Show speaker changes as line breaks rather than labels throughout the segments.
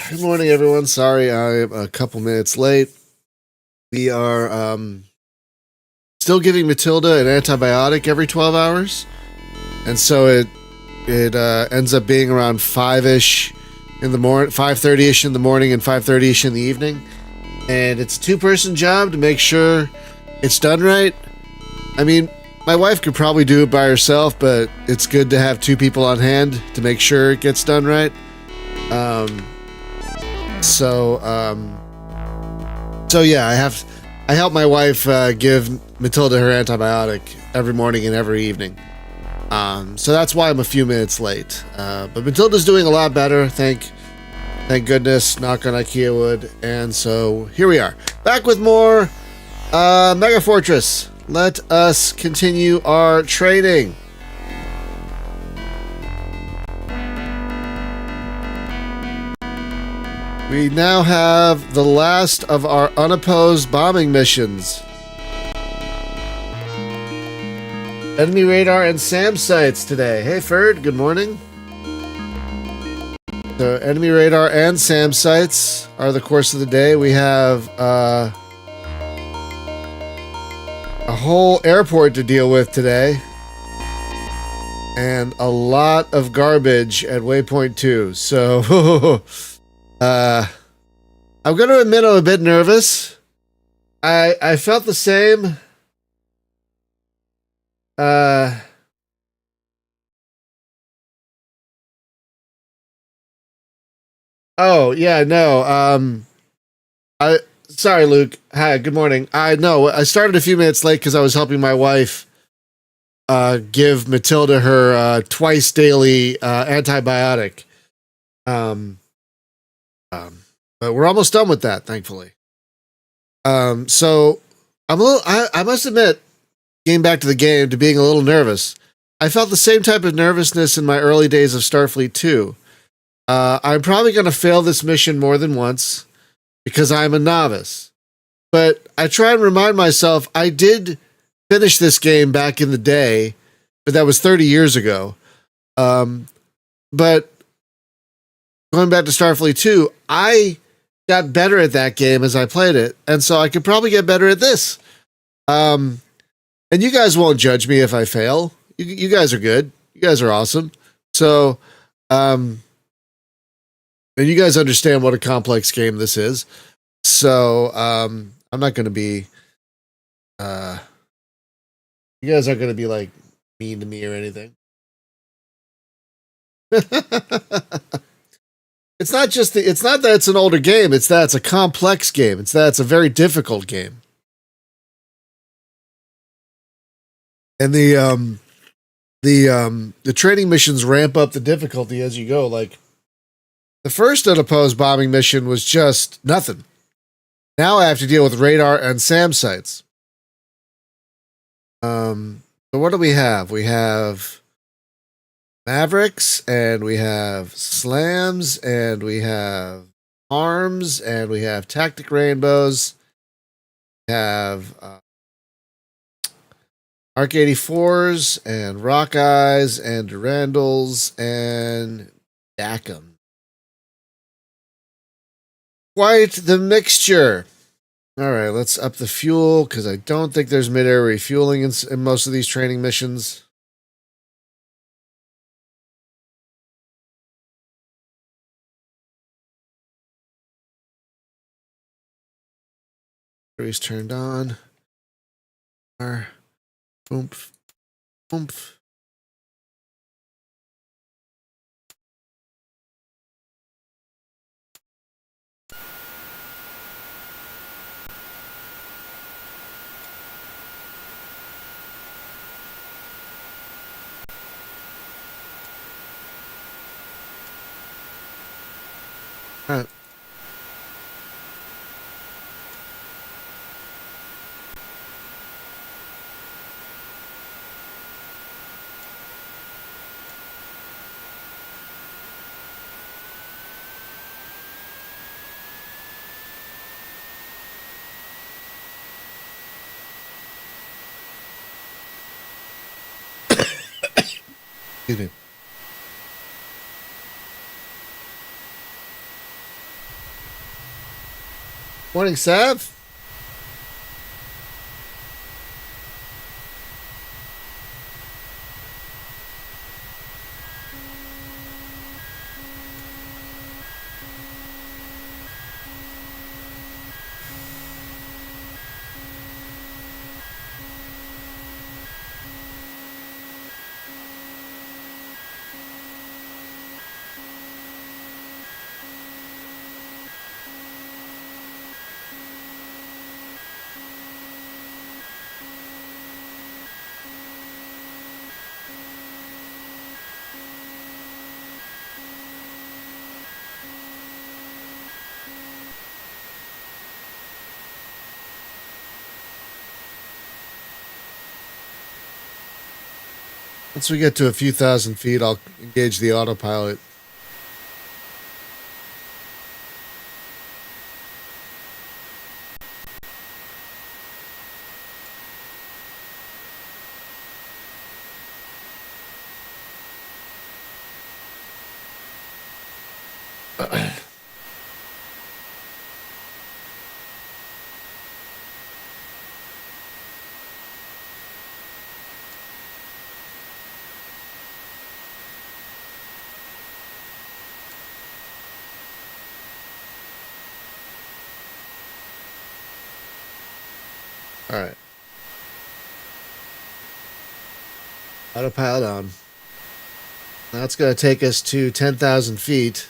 Good morning, everyone. Sorry, I'm a couple minutes late. We are still giving Matilda an antibiotic every 12 hours, and so it ends up being around 5-ish in the morning, 5:30-ish in the morning, and 5:30-ish in the evening. And it's a two-person job to make sure it's done right. I mean, my wife could probably do it by herself, but it's good to have two people on hand to make sure it gets done right. So yeah, I help my wife give Matilda her antibiotic every morning and every evening. So that's why I'm a few minutes late. But Matilda's doing a lot better, thank goodness, knock on IKEA wood. And so here we are, back with more Megafortress. Let us continue our trading. We now have the last of our unopposed bombing missions. Enemy radar and SAM sites today. Hey Ferd, good morning. So enemy radar and SAM sites are the course of the day. We have a whole airport to deal with today. And a lot of garbage at waypoint 2. So I'm going to admit I'm a bit nervous. I felt the same. Oh yeah, no. Sorry, Luke. Hi, good morning. I started a few minutes late because I was helping my wife give Matilda her twice daily antibiotic. But we're almost done with that, thankfully. So I'm a little. I must admit, getting back to the game, to being a little nervous. I felt the same type of nervousness in my early days of Starfleet 2. I'm probably going to fail this mission more than once because I'm a novice. But I try and remind myself I did finish this game back in the day, but that was 30 years ago. But going back to Starfleet 2, I got better at that game as I played it, and so I could probably get better at this. And you guys won't judge me if I fail. You guys are good. You guys are awesome. So, and you guys understand what a complex game this is. So, I'm not going to be, you guys aren't going to be like mean to me or anything. It's not that it's an older game. It's that it's a complex game. It's that it's a very difficult game. And the training missions ramp up the difficulty as you go. Like the first unopposed bombing mission was just nothing. Now I have to deal with radar and SAM sites. So what do we have? We have Mavericks, and we have Slams, and we have Arms, and we have Tactic Rainbows. We have Arc 84s, and Rock Eyes, and Durandals, and Dacum. Quite the mixture. All right, let's up the fuel, because I don't think there's mid-air refueling in most of these training missions. Batteries turned on. Oomph. Oomph. All right. Excuse me. Morning, Sav. Once we get to a few thousand feet, I'll engage the autopilot. All right. Autopilot on. That's going to take us to 10,000 feet.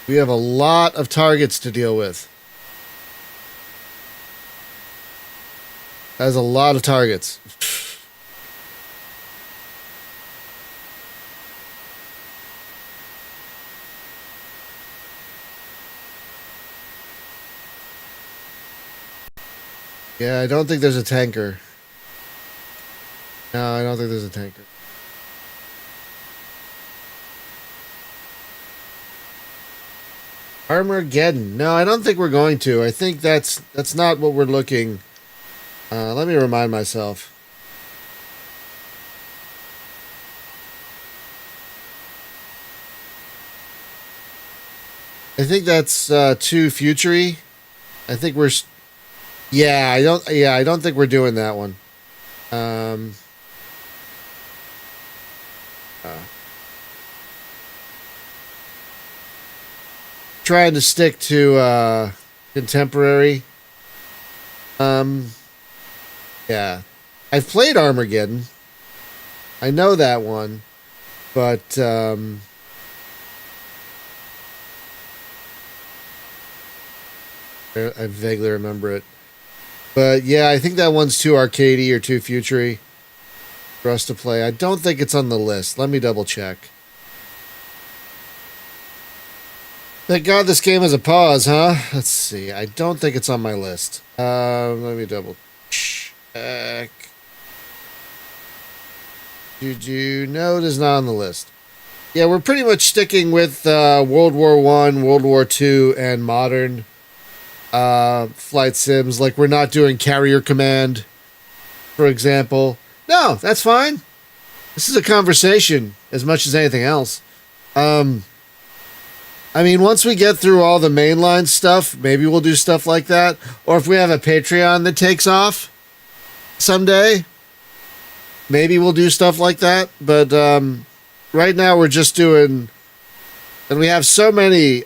We have a lot of targets to deal with. That's a lot of targets. Yeah, I don't think there's a tanker. No, I don't think there's a tanker. Armageddon. No, I don't think we're going to. I think that's not what we're looking. Let me remind myself. I think that's too futury. I think we're. Yeah, I don't. Yeah, I don't think we're doing that one. Trying to stick to contemporary. Yeah, I've played Armageddon. I know that one, but I vaguely remember it. But yeah, I think that one's too arcadey or too futury for us to play. I don't think it's on the list. Let me double check. Thank God this game has a pause, huh? Let's see. I don't think it's on my list. Let me double check. No, it is not on the list. Yeah, we're pretty much sticking with World War I, World War II, and modern flight sims. Like, we're not doing Carrier Command, for example. No, that's fine. This is a conversation as much as anything else. I mean, once we get through all the mainline stuff, maybe we'll do stuff like that. Or if we have a Patreon that takes off someday, maybe we'll do stuff like that. But right now we're just doing, and we have so many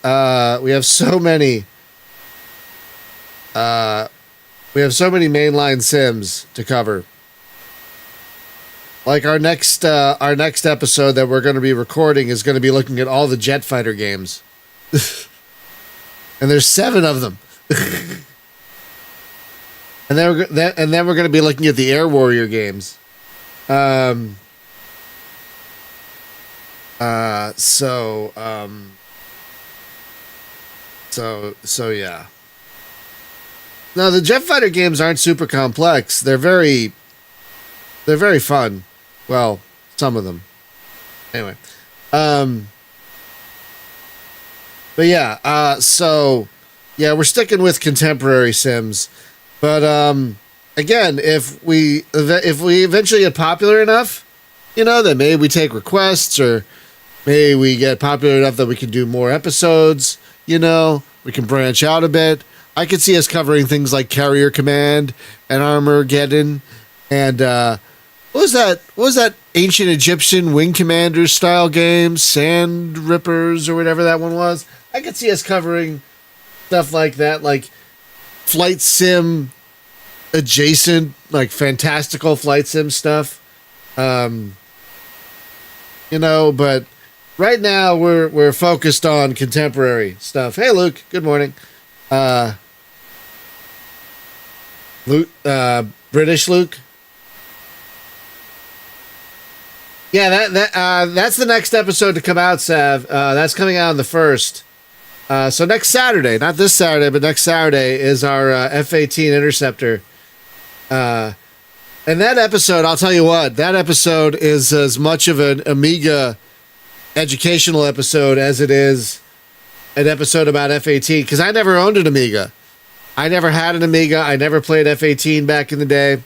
mainline sims to cover. Like our next episode that we're going to be recording is going to be looking at all the jet fighter games. And there's 7 of them. and then we're going to be looking at the Air Warrior games. So yeah. Now the jet fighter games aren't super complex. They're very fun. Well, some of them. Anyway. But yeah, so yeah, we're sticking with contemporary sims. But again, if we eventually get popular enough, then maybe we take requests or maybe we get popular enough that we can do more episodes. We can branch out a bit. I could see us covering things like Carrier Command and Armageddon, and what was that? What was that ancient Egyptian Wing Commander style game, Sand Rippers or whatever that one was? I could see us covering stuff like that, like flight sim adjacent, like fantastical flight sim stuff. But right now we're focused on contemporary stuff. Hey, Luke. Good morning. Luke, British Luke. Yeah, that's the next episode to come out, Sav. That's coming out on the 1st. So next Saturday, not this Saturday, but next Saturday is our F-18 Interceptor. And that episode, I'll tell you what, that episode is as much of an Amiga educational episode as it is an episode about F-18, because I never owned an Amiga. I never had an Amiga. I never played F-18 back in the day.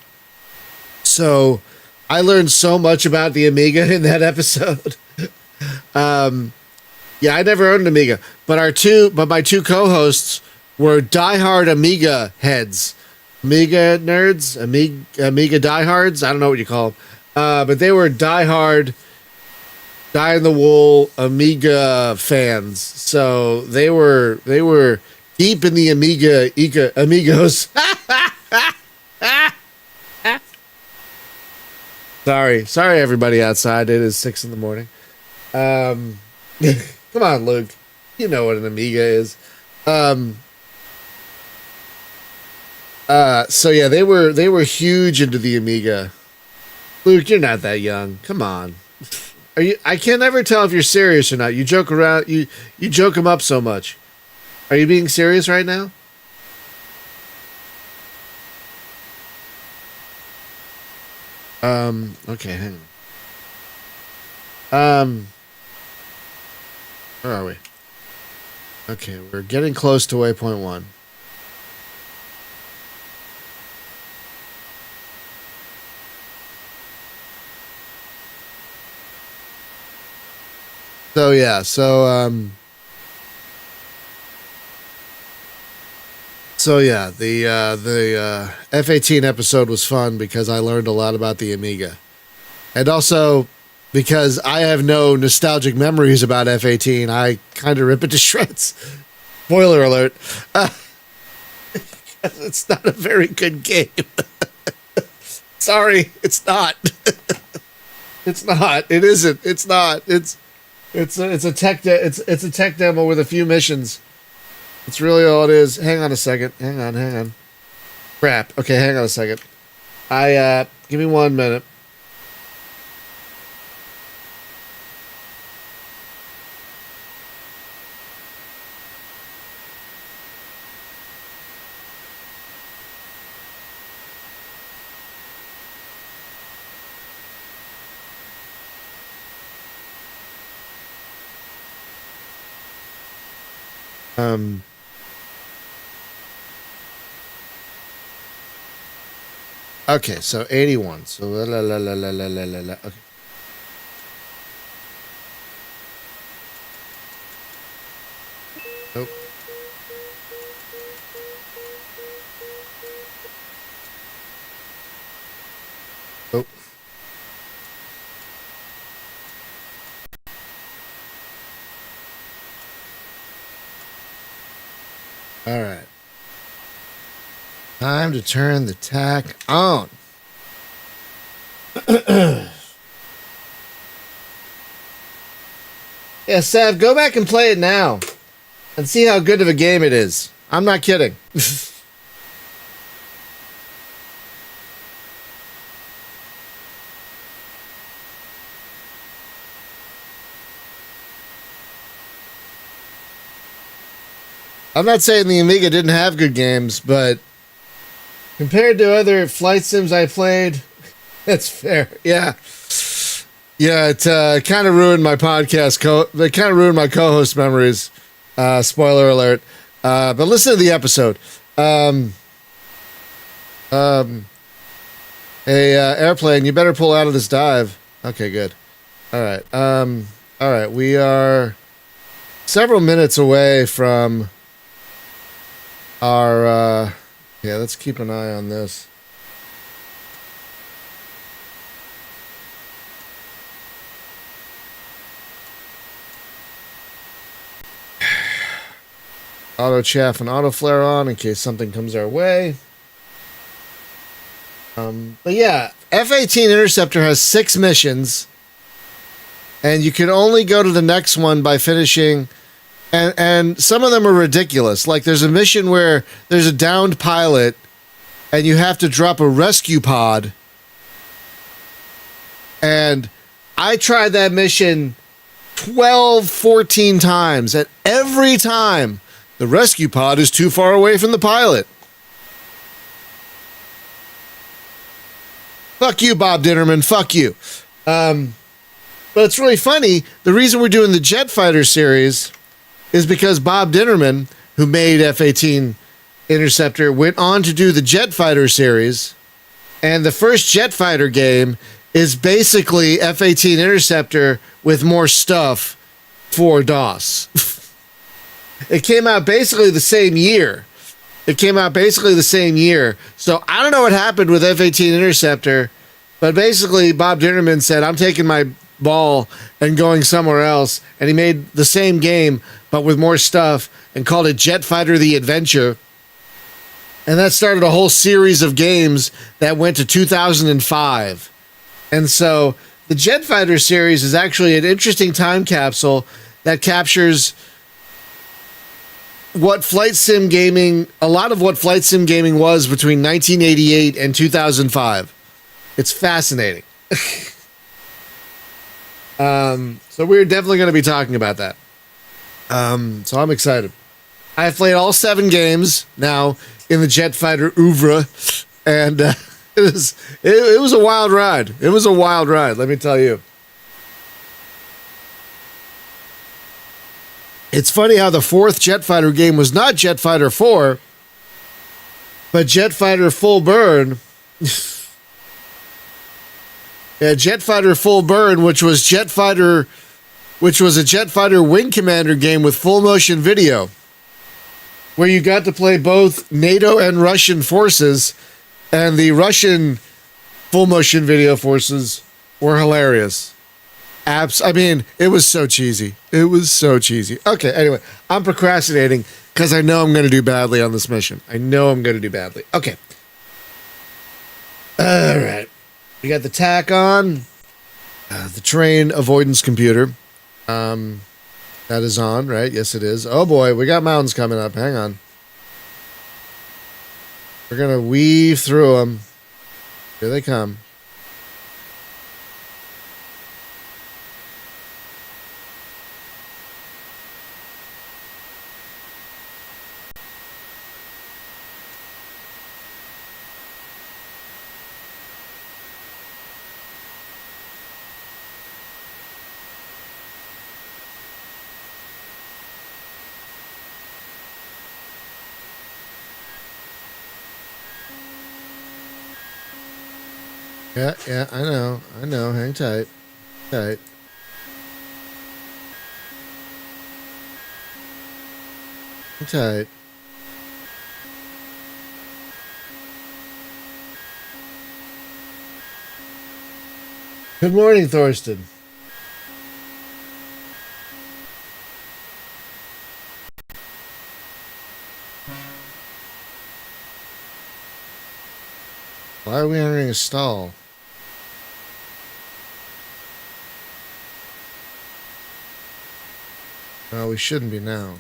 So I learned so much about the Amiga in that episode. Yeah, I never owned an Amiga, but my two co-hosts were diehard Amiga heads, Amiga nerds, Amiga diehards. I don't know what you call them, but they were diehard, die-in-the-wool Amiga fans. So they were deep in the Amigos. Sorry, everybody outside. It is 6 a.m. Come on, Luke. You know what an Amiga is. So yeah, they were huge into the Amiga. Luke, you're not that young. Come on. Are you? I can never tell if you're serious or not. You joke around. You joke them up so much. Are you being serious right now? Okay, hang on. Where are we? Okay, we're getting close to waypoint 1. So yeah, the F-18 episode was fun because I learned a lot about the Amiga. And also because I have no nostalgic memories about F-18, I kind of rip it to shreds. Spoiler alert. It's not a very good game. Sorry, it's not. It's not. It isn't. It's not. It's a tech demo with a few missions. It's really all it is. Hang on a second. Hang on. Crap. Okay, hang on a second. Give me 1 minute. Okay, so 81. So Okay. Nope. Nope. All right. Time to turn the tack on. Yeah, Sav, go back and play it now and see how good of a game it is. I'm not kidding. I'm not saying the Amiga didn't have good games, but compared to other flight sims I played, that's fair. Yeah. Yeah, it kind of ruined my podcast. It kind of ruined my co-host memories. Spoiler alert. But listen to the episode. Hey, airplane, you better pull out of this dive. Okay, good. All right. All right, we are several minutes away from our. Yeah, let's keep an eye on this. Auto chaff and auto flare on in case something comes our way. But yeah, F-18 Interceptor has 6 missions, and you can only go to the next one by finishing. And some of them are ridiculous. Like there's a mission where there's a downed pilot, and you have to drop a rescue pod. And I tried that mission 12, 14 times, and every time the rescue pod is too far away from the pilot. Fuck you, Bob Dinnerman. Fuck you. But it's really funny. The reason we're doing the Jet Fighter series is because Bob Dinnerman, who made F-18 Interceptor, went on to do the Jet Fighter series. And the first Jet Fighter game is basically F-18 Interceptor with more stuff for DOS. It came out basically the same year. So I don't know what happened with F-18 Interceptor, but basically Bob Dinnerman said, I'm taking my ball and going somewhere else. And he made the same game, but with more stuff, and called it Jet Fighter The Adventure. And that started a whole series of games that went to 2005. And so the Jet Fighter series is actually an interesting time capsule that captures what flight sim gaming, a lot of what flight sim gaming was between 1988 and 2005. It's fascinating. So we're definitely going to be talking about that. So I'm excited. I've played all 7 games now in the Jet Fighter oeuvre, and it was a wild ride. It was a wild ride, let me tell you. It's funny how the 4th Jet Fighter game was not Jet Fighter 4, but Jet Fighter Full Burn. Yeah, Jet Fighter Full Burn, which was a Jet Fighter Wing Commander game with full motion video, where you got to play both NATO and Russian forces, and the Russian full motion video forces were hilarious. I mean, it was so cheesy. Okay, anyway, I'm procrastinating because I know I'm going to do badly on this mission. Okay. All right. We got the TAC on. The terrain avoidance computer. That is on, right? Yes, it is. Oh, boy, we got mountains coming up. Hang on. We're going to weave through them. Here they come. Yeah, I know. Hang tight. Hang tight. Good morning, Thorsten. Why are we entering a stall? No, we shouldn't be now.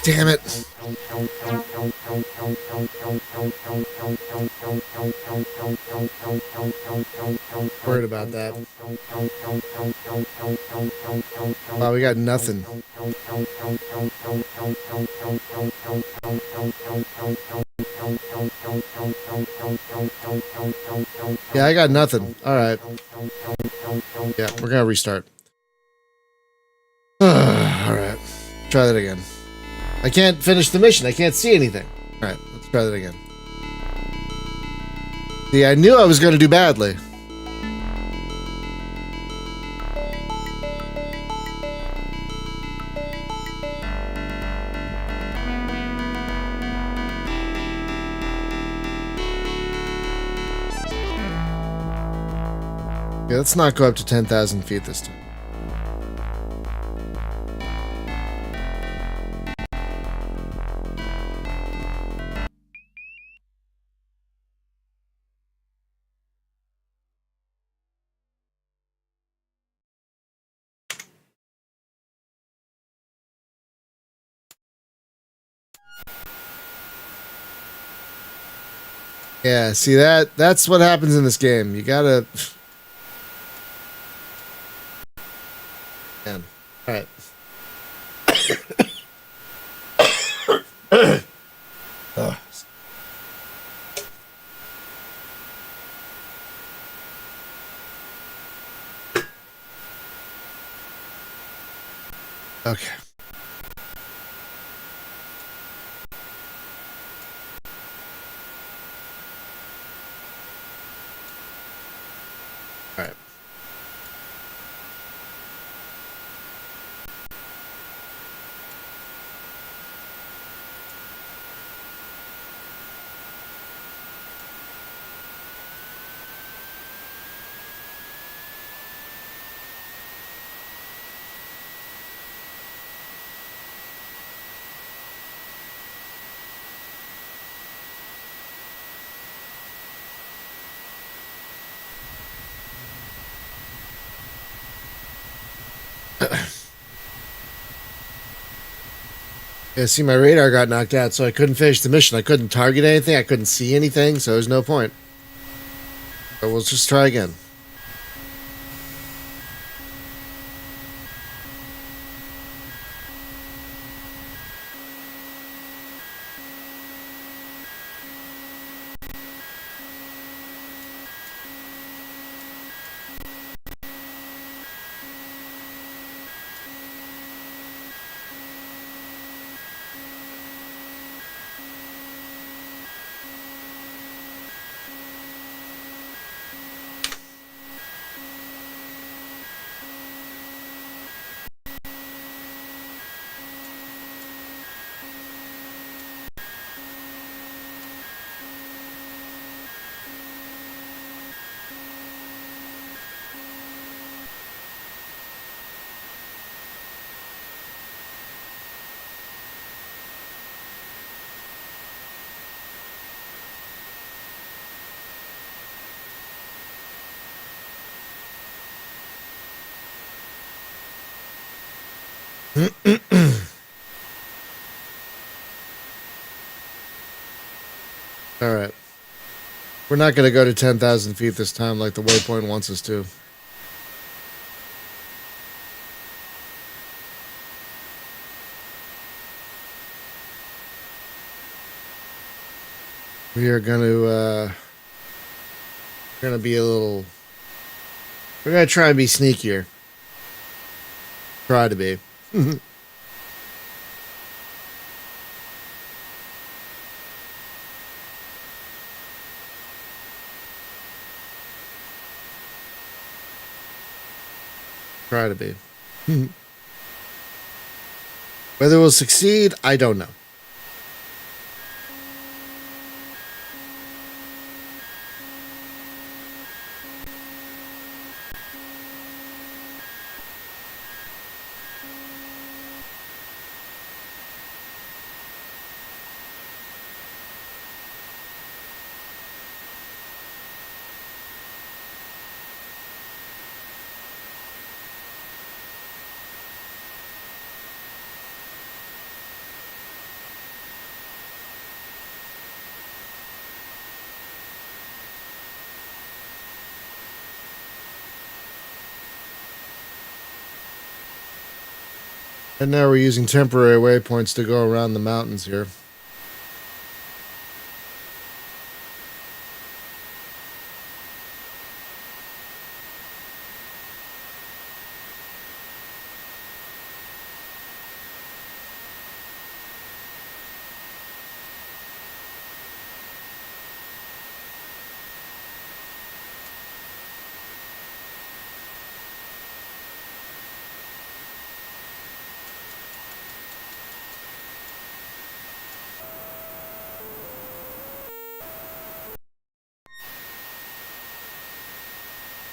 Damn it. Worried about that. Wow, we got nothing. Yeah, I got nothing. All right. Yeah, we're gonna restart. All right. Try that again. I can't finish the mission. I can't see anything. All right, let's try that again. See, I knew I was going to do badly. Yeah, let's not go up to 10,000 feet this time. Yeah, see that's what happens in this game. You gotta... Man. Alright. Okay. All right. Yeah, see, my radar got knocked out, so I couldn't finish the mission. I couldn't target anything. I couldn't see anything, so there's no point. But we'll just try again. All right. We're not going to go to 10,000 feet this time like the waypoint wants us to. We are going to be a little... We're going to try and be sneakier. Try to be. Try to be. Whether we'll succeed, I don't know. And now we're using temporary waypoints to go around the mountains here.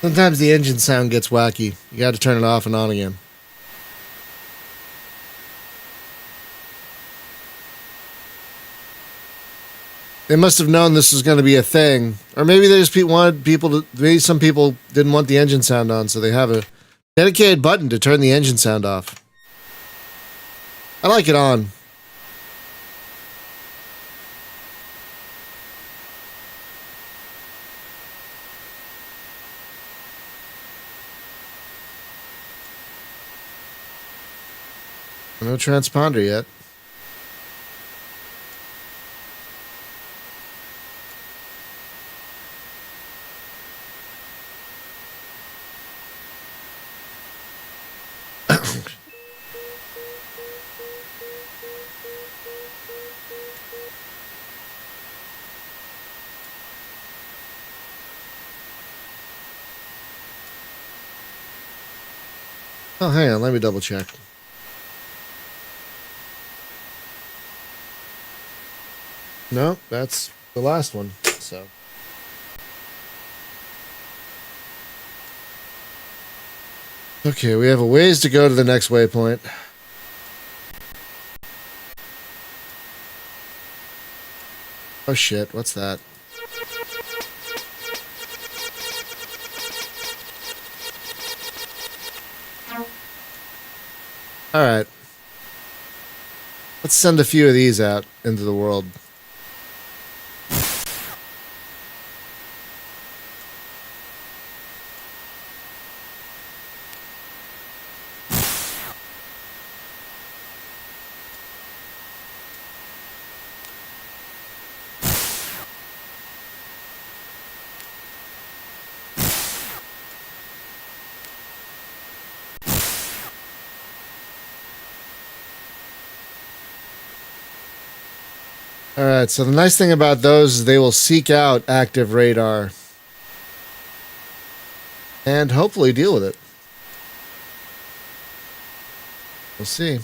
Sometimes the engine sound gets wacky. You got to turn it off and on again. They must have known this was going to be a thing. Or maybe they just wanted people to... Maybe some people didn't want the engine sound on, so they have a dedicated button to turn the engine sound off. I like it on. No transponder yet. Oh, hang on. Let me double check. No, that's the last one. So. Okay, we have a ways to go to the next waypoint. Oh shit, what's that? Alright. Let's send a few of these out into the world. Alright, so the nice thing about those is they will seek out active radar. And hopefully deal with it. We'll see.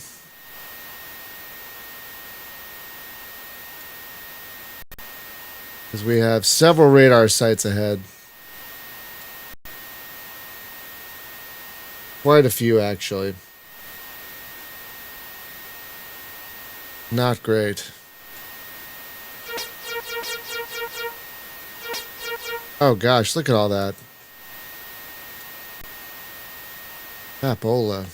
Because we have several radar sites ahead. Quite a few, actually. Not great. Oh gosh, look at all that. Papola.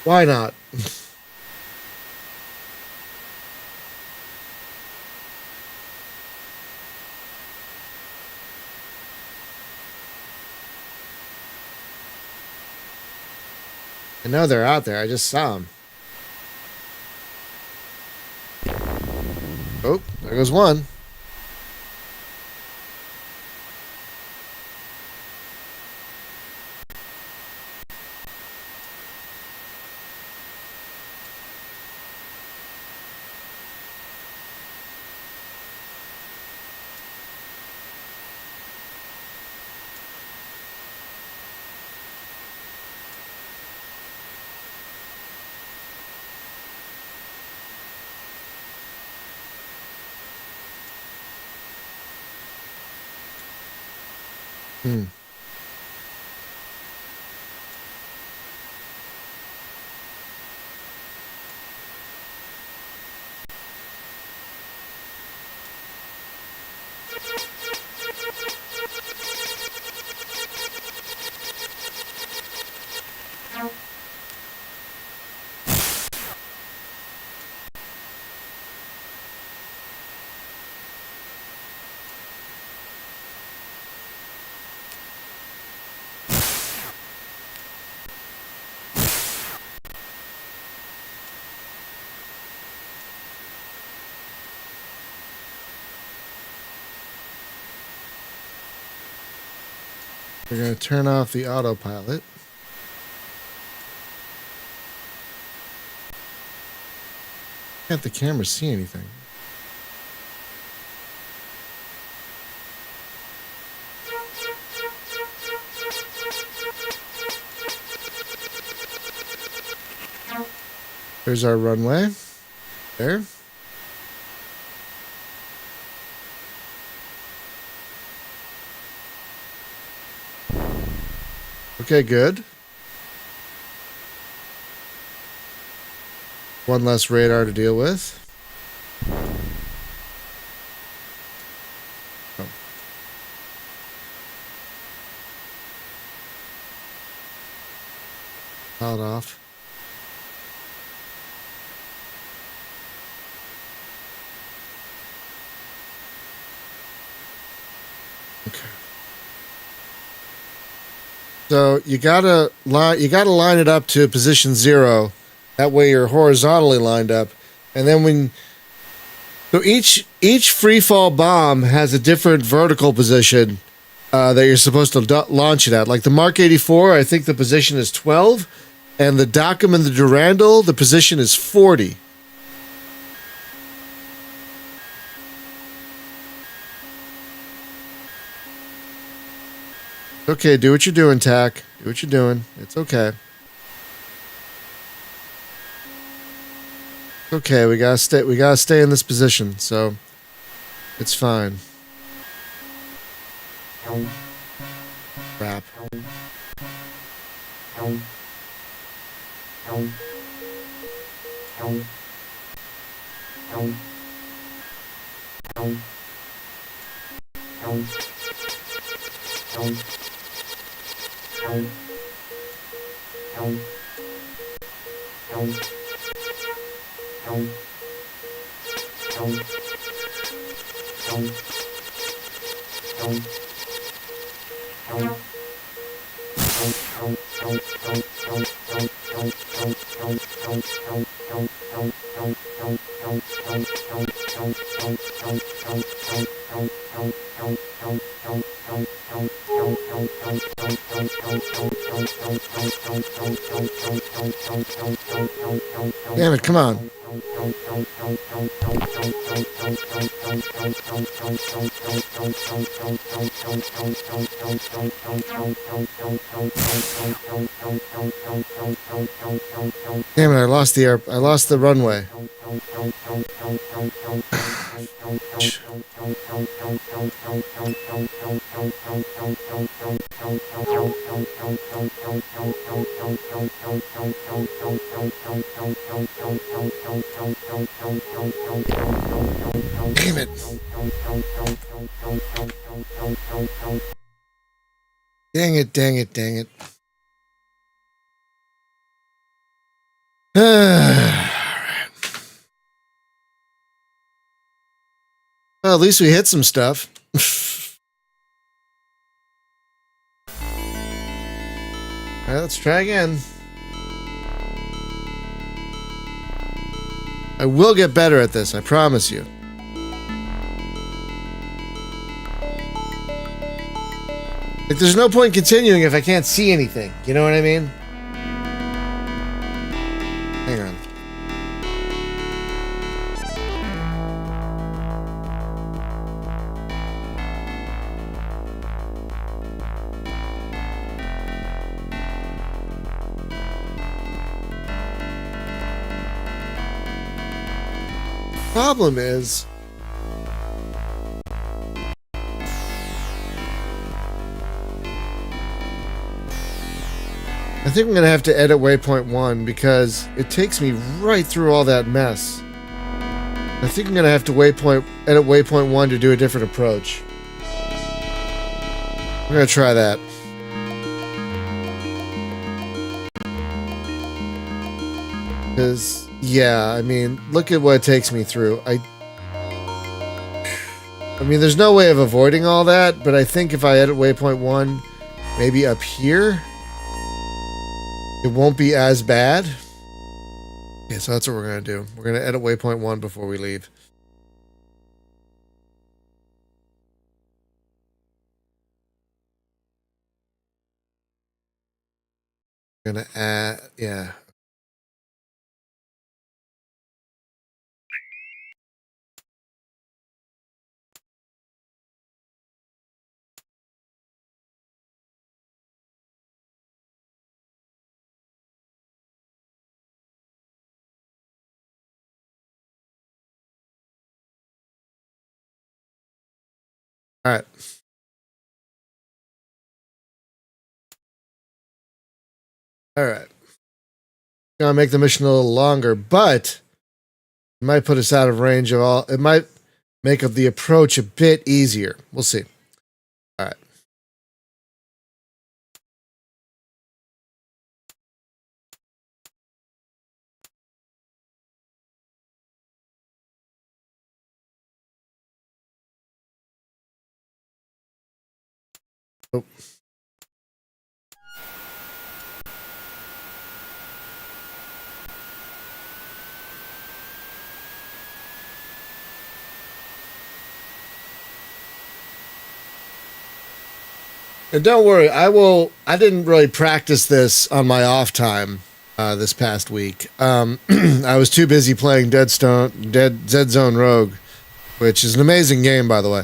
Why not? I know they're out there. I just saw them. Oh, there goes one. Hmm. We're going to turn off the autopilot. Can't the camera see anything? There's our runway. There. Okay, good. One less radar to deal with. Oh. Pilot off. Okay. So you gotta line it up to position 0. That way you're horizontally lined up, and then each free fall bomb has a different vertical position that you're supposed to launch it at. Like the Mark 84, I think the position is 12, and the Dockham and the Durandal, the position is 40. Okay, do what you're doing, Tack. Do what you're doing. It's okay. Okay, we gotta stay in this position, so it's fine. Crap. Damn it, come on. Damn it, I lost the runway. Damn it. Dang it. Well, at least we hit some stuff. All right, let's try again. I will get better at this, I promise you. Like, there's no point continuing if I can't see anything. You know what I mean? Hang on. Problem is, I think I'm going to have to edit waypoint 1 because it takes me right through all that mess. I think I'm going to have to edit waypoint 1 to do a different approach. I'm going to try that. Because, yeah, I mean, look at what it takes me through. I mean, there's no way of avoiding all that, but I think if I edit waypoint 1, maybe up here, it won't be as bad. Okay, so that's what we're going to do. We're going to edit waypoint 1 before we leave. I'm going to add, yeah. All right. All right. Gonna make the mission a little longer, but it might put us out of range of all. It might make the approach a bit easier. We'll see. All right. Oh. And don't worry, I didn't really practice this on my off time this past week. I was too busy playing Dead Zone Rogue, which is an amazing game, by the way.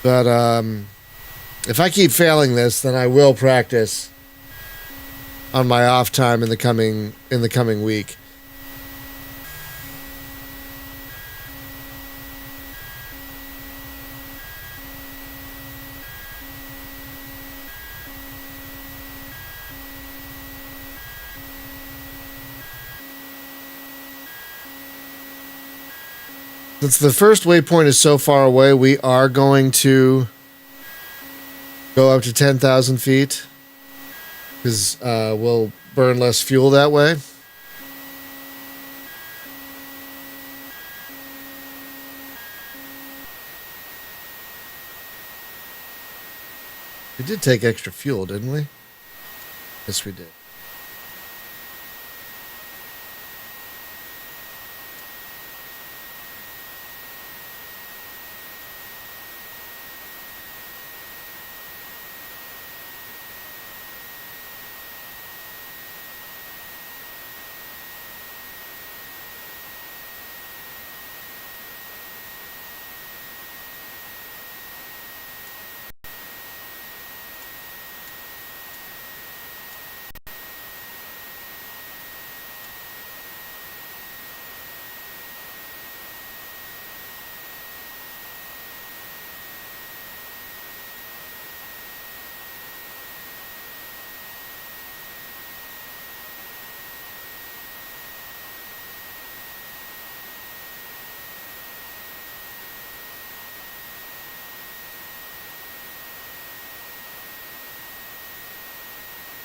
But if I keep failing this, then I will practice on my off time in the coming week. Since the first waypoint is so far away, we are going to go up to 10,000 feet because we'll burn less fuel that way. We did take extra fuel, didn't we? Yes, we did.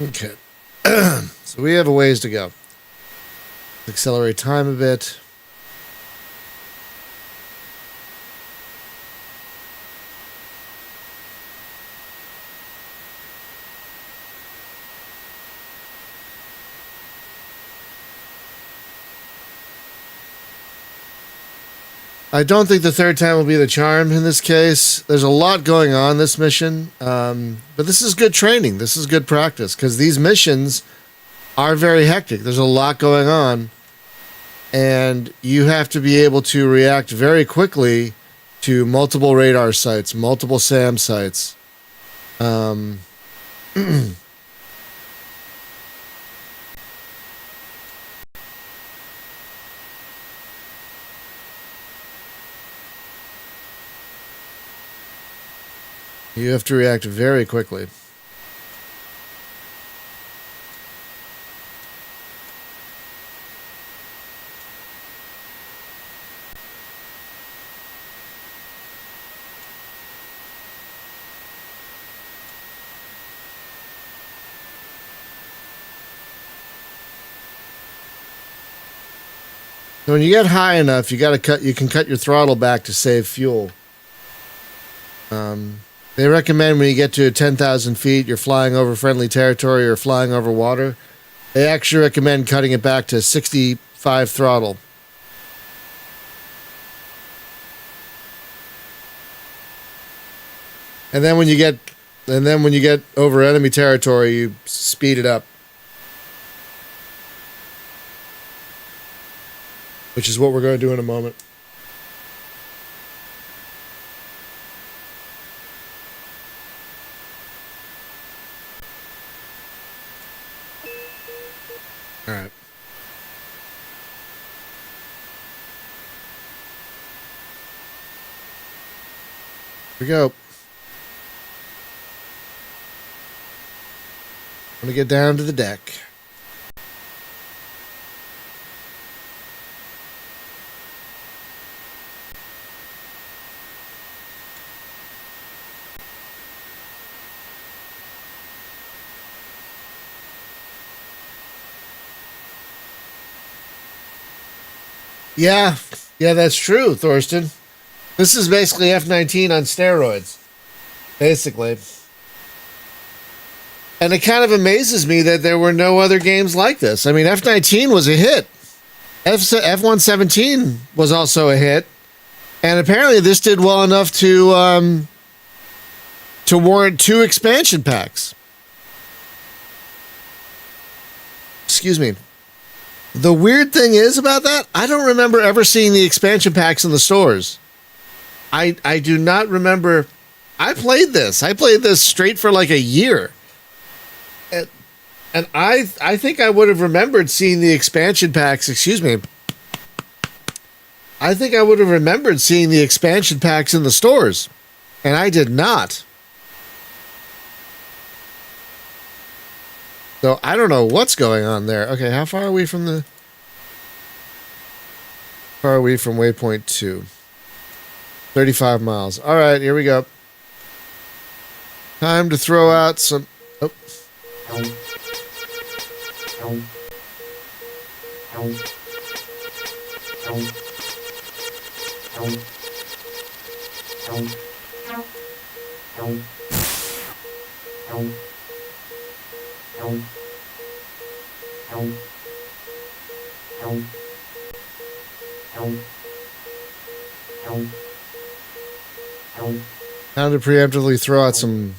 Okay. So we have a ways to go. Accelerate time a bit. I don't think the third time will be the charm in this case. There's a lot going on this mission, but this is good training. This is good practice because these missions are very hectic. There's a lot going on, and you have to be able to react very quickly to multiple radar sites, multiple SAM sites. You have to react very quickly. So when you get high enough, you can cut your throttle back to save fuel. They recommend when you get to 10,000 feet, you're flying over friendly territory or flying over water. They actually recommend cutting it back to 65 throttle. And then when you get over enemy territory, you speed it up. Which is what we're going to do in a moment. All right. Here we go. I'm going to get down to the deck. Yeah, that's true, Thorsten. This is basically F-19 on steroids, basically. And it kind of amazes me that there were no other games like this. I mean, F-19 was a hit. F-117 was also a hit. And apparently this did well enough to warrant 2 expansion packs. Excuse me. The weird thing is about that, I don't remember ever seeing the expansion packs in the stores. I do not remember. I played this straight for like a year. And I think I would have remembered seeing the expansion packs. Excuse me. I think I would have remembered seeing the expansion packs in the stores. And I did not. So I don't know what's going on there. Okay, how far are we from waypoint 2? 35 miles. All right, here we go. Time to throw out some... Oh. Time to preemptively throw out some...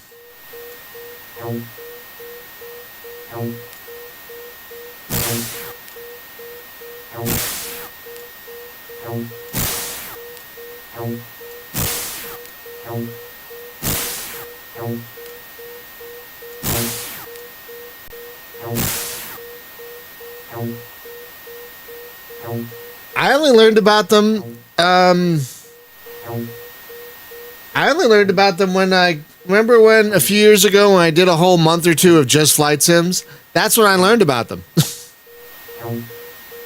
I only learned about them. I only learned about them when I remember when a few years ago when I did a whole month or 2 of just flight sims. That's when I learned about them.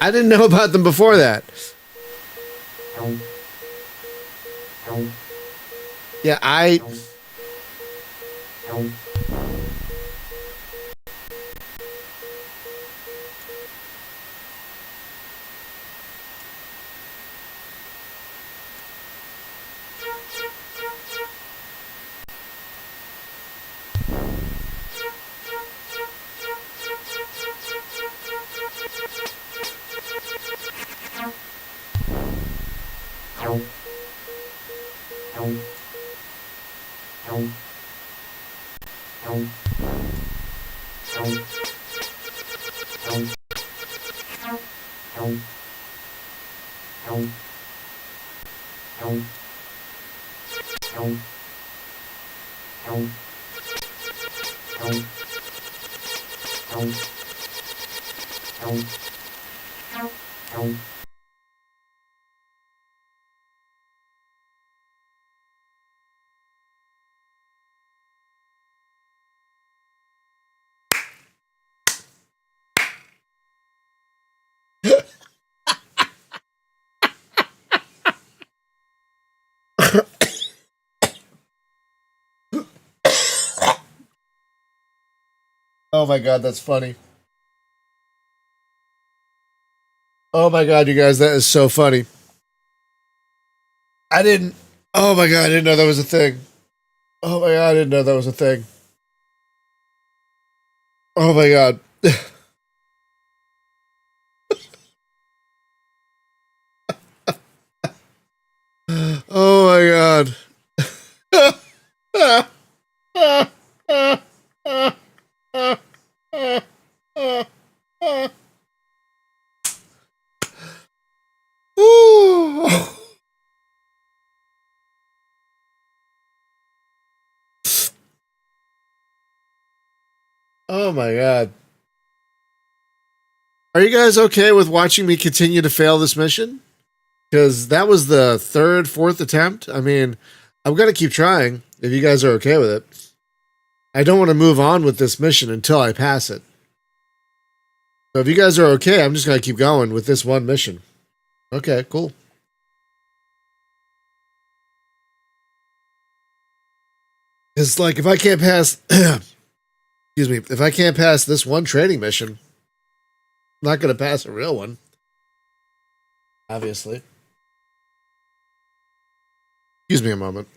I didn't know about them before that. Yeah, Oh my god, that's funny. Oh my god, you guys, that is so funny. I didn't. Oh my god, I didn't know that was a thing. Oh my god, I didn't know that was a thing. Oh my god. Oh my god. Oh my god. Are you guys okay with watching me continue to fail this mission? Because that was the third, fourth attempt. I mean, I'm going to keep trying if you guys are okay with it. I don't want to move on with this mission until I pass it. So if you guys are okay, I'm just going to keep going with this one mission. Okay, cool. It's like if I can't pass, excuse me, if I can't pass this one training mission, I'm not going to pass a real one. Obviously. Excuse me a moment.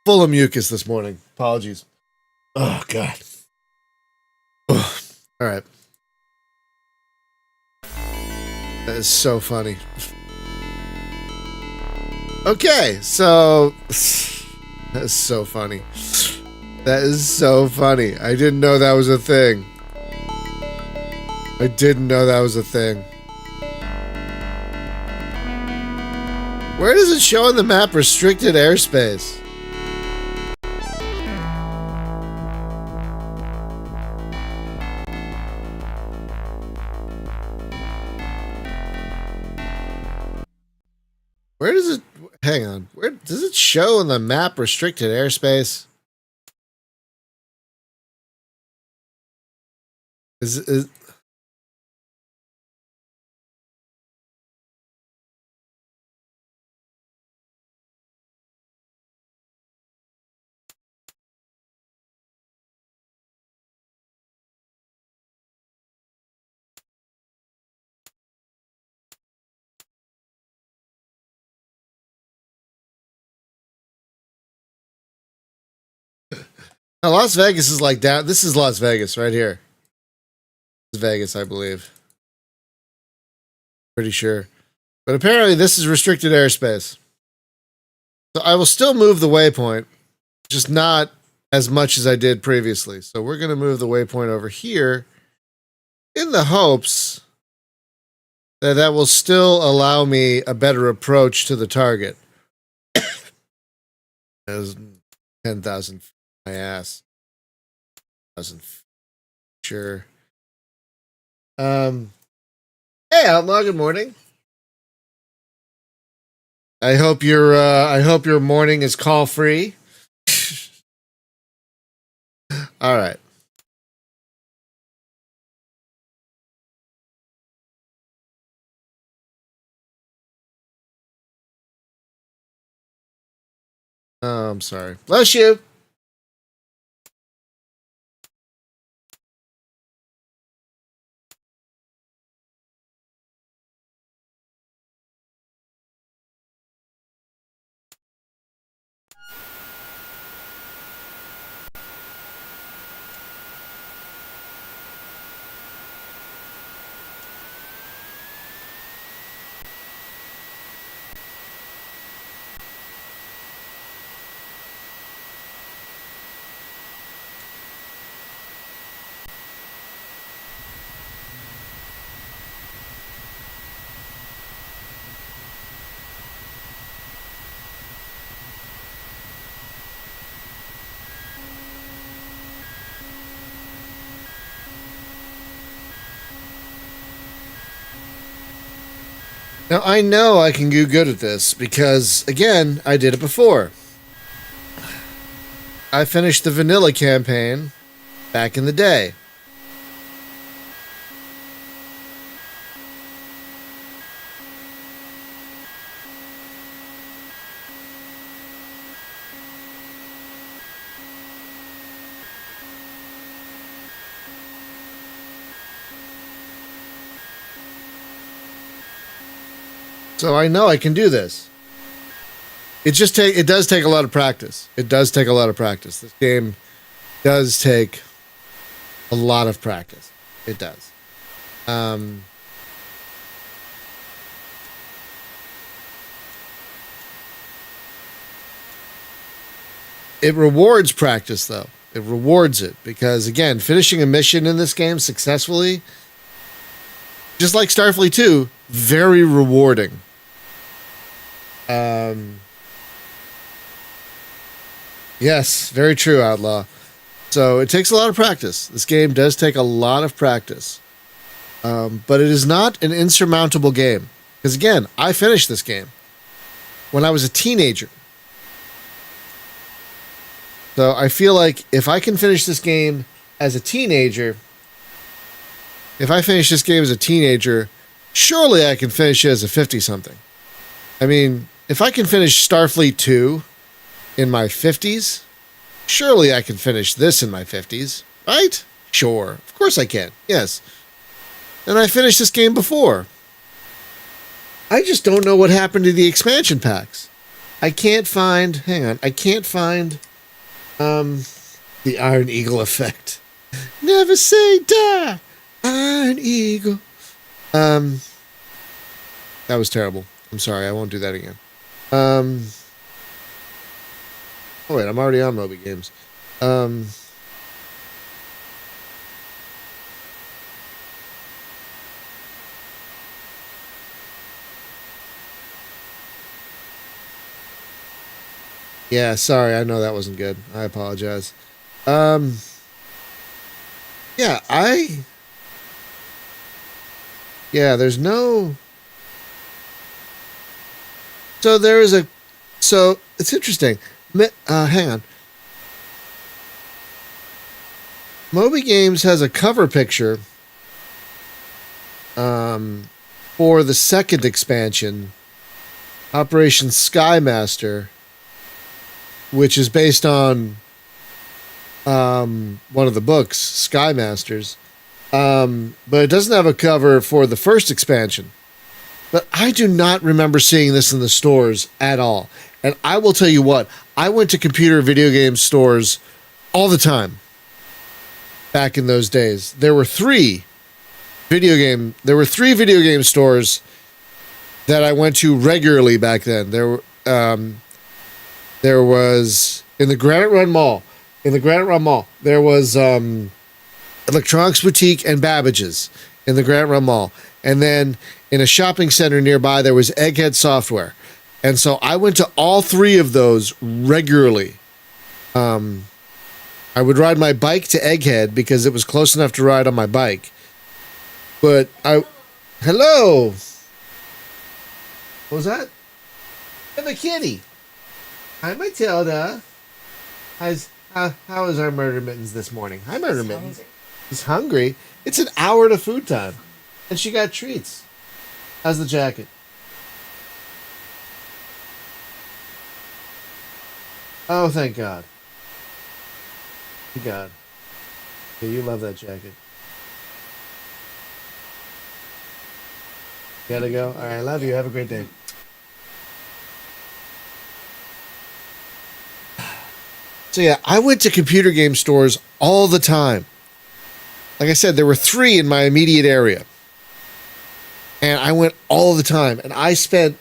Full of mucus this morning. Apologies. Oh, God. Ugh. All right. That is so funny. Okay, so that is so funny. That is so funny. I didn't know that was a thing. I didn't know that was a thing. Where does it show on the map restricted airspace? Where does it... Hang on. Where does it show on the map restricted airspace? Is now, Las Vegas is like down. This is Las Vegas right here. This is Vegas, I believe. Pretty sure. But apparently this is restricted airspace. So I will still move the waypoint, just not as much as I did previously. So we're going to move the waypoint over here in the hopes that that will still allow me a better approach to the target. As 10,000 my ass. 1,000. Sure. Hey, Outlaw, good morning. I hope your morning is call free. All right. Oh, I'm sorry. Bless you. Now, I know I can do good at this because, again, I did it before. I finished the vanilla campaign back in the day. So I know I can do this. It does take a lot of practice. It does take a lot of practice. This game does take a lot of practice. It does. It rewards practice, though. It rewards it because, again, finishing a mission in this game successfully, just like Starfleet 2, very rewarding. Yes, very true, Outlaw. So it takes a lot of practice. This game does take a lot of practice. But it is not an insurmountable game. Because, again, I finished this game when I was a teenager. So I feel like if I can finish this game as a teenager, surely I can finish it as a 50-something. I mean, if I can finish Starfleet 2 in my 50s, surely I can finish this in my 50s, right? Sure. Of course I can. Yes. And I finished this game before. I just don't know what happened to the expansion packs. I can't find the Iron Eagle effect. Never say die, Iron Eagle. That was terrible. I'm sorry, I won't do that again. Oh wait, I'm already on Moby Games. Yeah, sorry, I know that wasn't good. I apologize. Yeah, there's no. So there is a. So it's interesting. Hang on. Moby Games has a cover picture for the second expansion, Operation Skymaster, which is based on one of the books, Skymasters. But it doesn't have a cover for the first expansion. But I do not remember seeing this in the stores at all. And I will tell you what, I went to computer video game stores all the time back in those days. There were three video game stores that I went to regularly back then. There was in the Granite Run Mall. There was Electronics Boutique and Babbage's in the Granite Run Mall. And then in a shopping center nearby, there was Egghead Software. And so I went to all three of those regularly. I would ride my bike to Egghead because it was close enough to ride on my bike. But hello. What was that? I'm a kitty. Hi, Matilda. How is our Murder Mittens this morning? Hi, Murder Mittens. He's hungry. It's an hour to food time. And she got treats. How's the jacket? Oh, thank God. Thank God. Yeah, you love that jacket. Gotta go? All right, I love you. Have a great day. So yeah, I went to computer game stores all the time. Like I said, there were three in my immediate area. And I went all the time. And I spent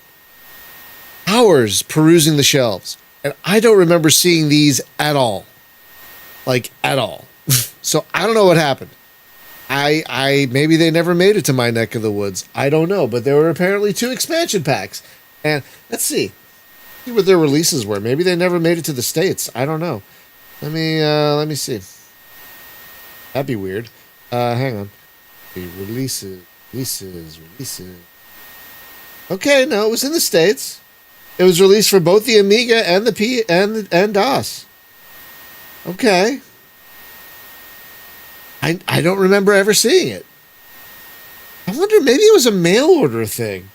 hours perusing the shelves. And I don't remember seeing these at all. Like, at all. So I don't know what happened. I maybe they never made it to my neck of the woods. I don't know. But there were apparently 2 expansion packs. And let's see what their releases were. Maybe they never made it to the States. I don't know. Let me see. That'd be weird. Hang on. The releases. Okay, no, it was in the States. It was released for both the Amiga and the P and DOS. Okay. I don't remember ever seeing it. I wonder, maybe it was a mail order thing.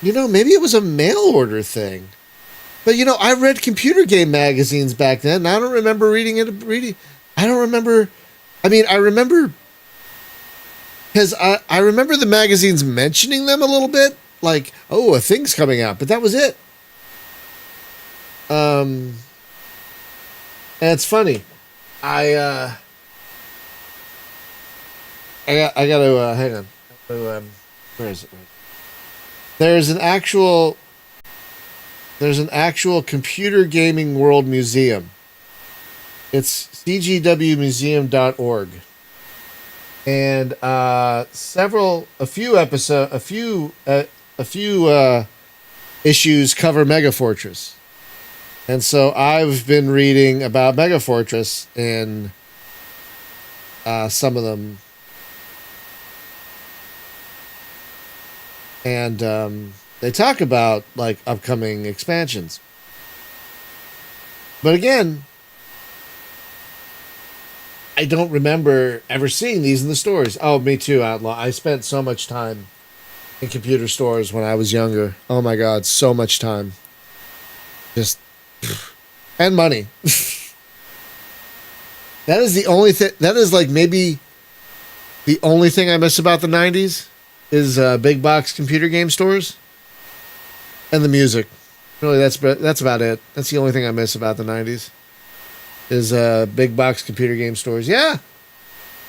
Maybe it was a mail order thing. But I read computer game magazines back then, and I don't remember reading it. I don't remember. I mean, I remember because I remember the magazines mentioning them a little bit, like, oh, a thing's coming out, but that was it. And it's funny. I got to hang on. Where is it? There's an actual computer gaming world museum. It's cgwmuseum.org. And a few issues cover Megafortress. And so I've been reading about Megafortress in some of them. And they talk about like upcoming expansions. But again, I don't remember ever seeing these in the stores. Oh, me too, Outlaw. I spent so much time in computer stores when I was younger. Oh my God, so much time. Just and money. That is the only thing. That is like maybe the only thing I miss about the '90s is big box computer game stores and the music. Really, that's about it. That's the only thing I miss about the '90s is big box computer game stores. Yeah.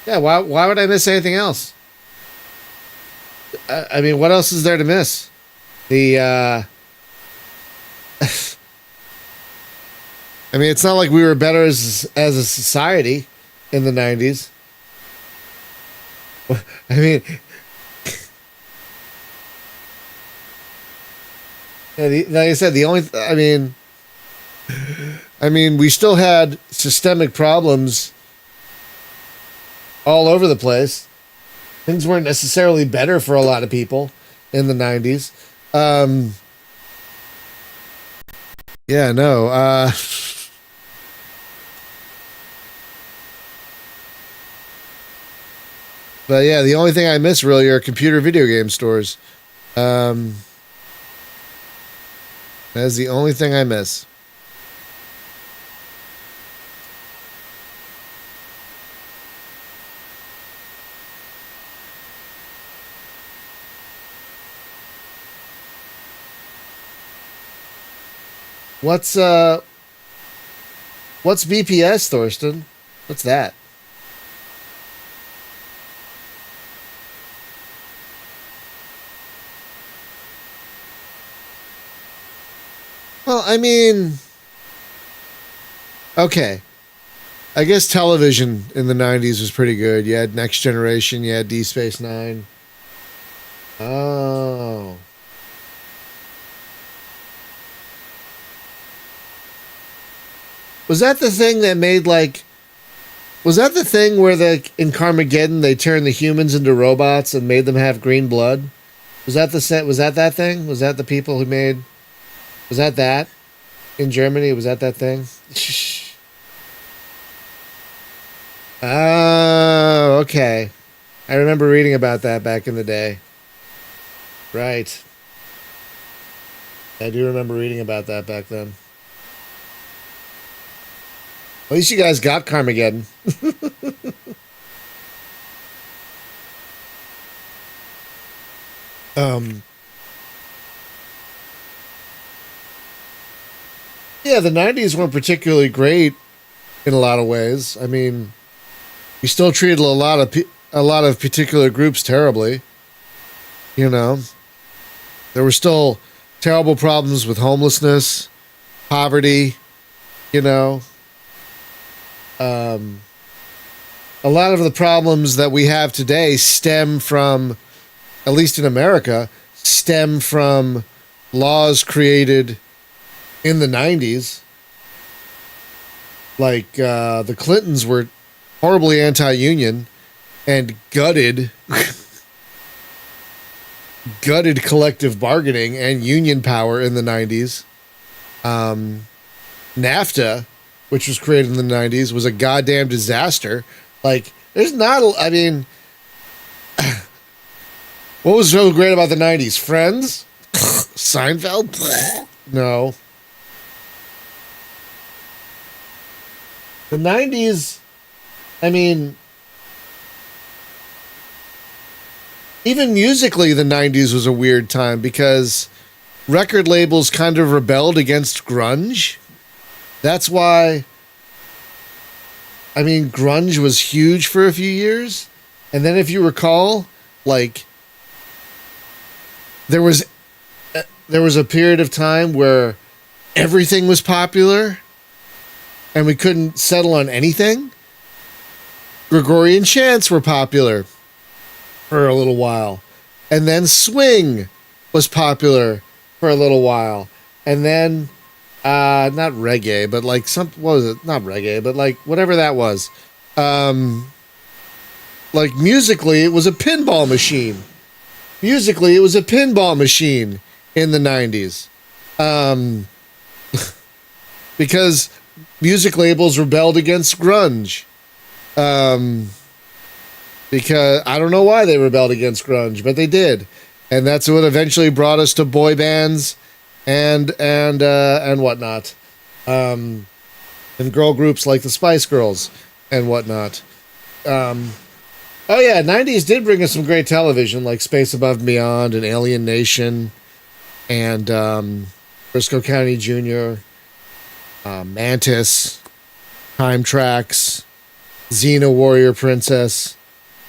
Why would I miss anything else? I mean, what else is there to miss? I mean, it's not like we were better as a society in the '90s. I mean, like I said, I mean, we still had systemic problems all over the place. Things weren't necessarily better for a lot of people in the '90s. Yeah, no. But yeah, the only thing I miss really are computer video game stores. That's the only thing I miss. What's BPS, Thorsten? What's that? Well, I mean, okay. I guess television in the '90s was pretty good. You had Next Generation, you had D Space Nine. Oh. Was that the thing that made like? Was that the thing where in Carmageddon they turned the humans into robots and made them have green blood? Was that the set? Was that thing? Was that the people who made? Was that in Germany? Was that thing? Oh, okay. I remember reading about that back in the day. Right. I do remember reading about that back then. At least you guys got Carmageddon. Yeah, the '90s weren't particularly great in a lot of ways. I mean, we still treated a lot of particular groups terribly. You know, there were still terrible problems with homelessness, poverty. You know, a lot of the problems that we have today stem from, at least in America, stem from laws created in the '90s. Like the Clintons were horribly anti-union and gutted gutted collective bargaining and union power in the 90s. NAFTA, which was created in the 90s, was a goddamn disaster. Like, there's not, I mean, what was so great about the 90s? Friends? Seinfeld? No. The 90s, I mean, even musically, the 90s was a weird time because record labels kind of rebelled against grunge. That's why, I mean, grunge was huge for a few years. And then if you recall, like, there was a period of time where everything was popular and we couldn't settle on anything. Gregorian chants were popular for a little while. And then swing was popular for a little while. And then, not reggae, but like what was it? Not reggae, but like whatever that was. Like musically, it was a pinball machine. Musically, it was a pinball machine in the 90s. Because music labels rebelled against grunge. Because I don't know why they rebelled against grunge, but they did. And that's what eventually brought us to boy bands and whatnot. And girl groups like the Spice Girls and whatnot. Oh yeah, 90s did bring us some great television like Space Above and Beyond and Alien Nation and Briscoe County Jr., Mantis, Time Tracks, Xena Warrior Princess.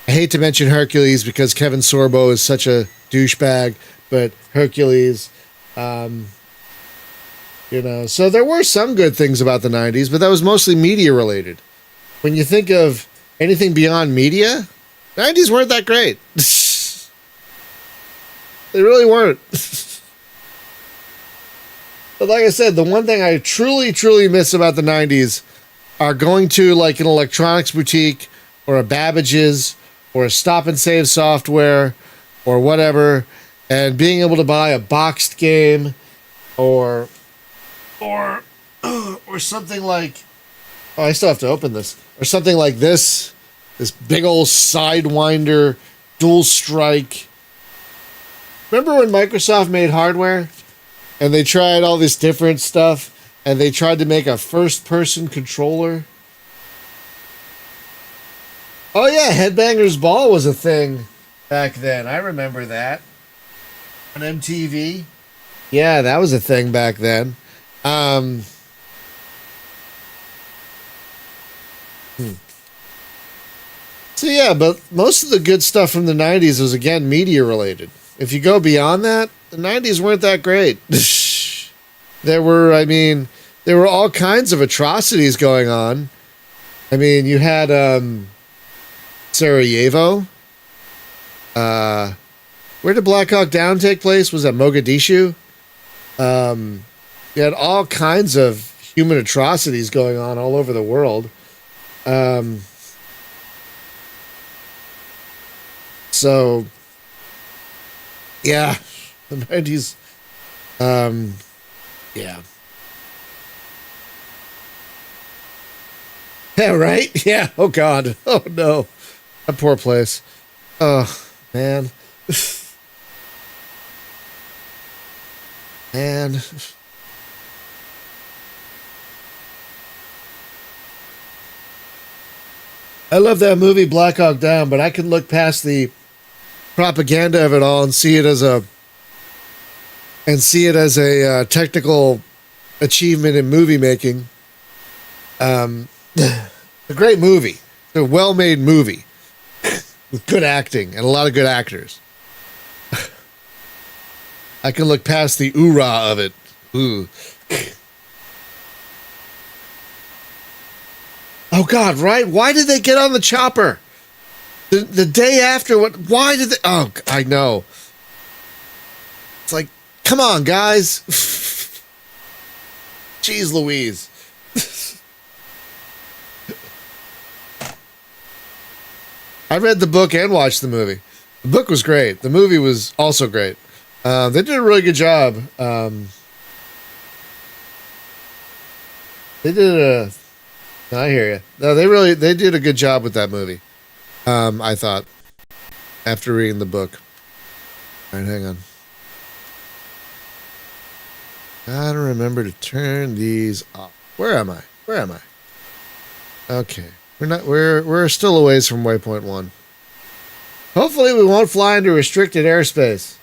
I hate to mention Hercules because Kevin Sorbo is such a douchebag, but Hercules, so there were some good things about the 90s, but that was mostly media related. When you think of anything beyond media, 90s weren't that great. They really weren't. But like I said, the one thing I truly, truly miss about the 90s are going to like an electronics boutique or a Babbage's or a Stop and Save Software or whatever, and being able to buy a boxed game or something like, oh, I still have to open this, or something like this big old Sidewinder Dual Strike. Remember when Microsoft made hardware and they tried all this different stuff and they tried to make a first-person controller? Oh yeah, Headbangers Ball was a thing back then. I remember that. On MTV. Yeah, that was a thing back then. So yeah, but most of the good stuff from the 90s was, again, media related. If you go beyond that, the 90s weren't that great. There were all kinds of atrocities going on. I mean, you had Sarajevo. Where did Black Hawk Down take place? Was that Mogadishu? You had all kinds of human atrocities going on all over the world. So, yeah, the 90s, yeah. Yeah, right? Yeah, oh God. Oh no. That poor place. Oh, man. Man. I love that movie Black Hawk Down, but I can look past the propaganda of it all and see it as a technical achievement in movie making. A great movie, a well-made movie with good acting and a lot of good actors. I can look past the oorah of it. Ooh. Oh God, right? Why did they get on the chopper? The day after, why did they? Oh, I know. It's like, come on, guys. Jeez Louise. I read the book and watched the movie. The book was great. The movie was also great. They did a really good job. They did a. I hear you. No, they did a good job with that movie. I thought after reading the book. All right, hang on. Gotta remember to turn these off. Where am I? Where am I? Okay, we're still a ways from waypoint 1. Hopefully, we won't fly into restricted airspace.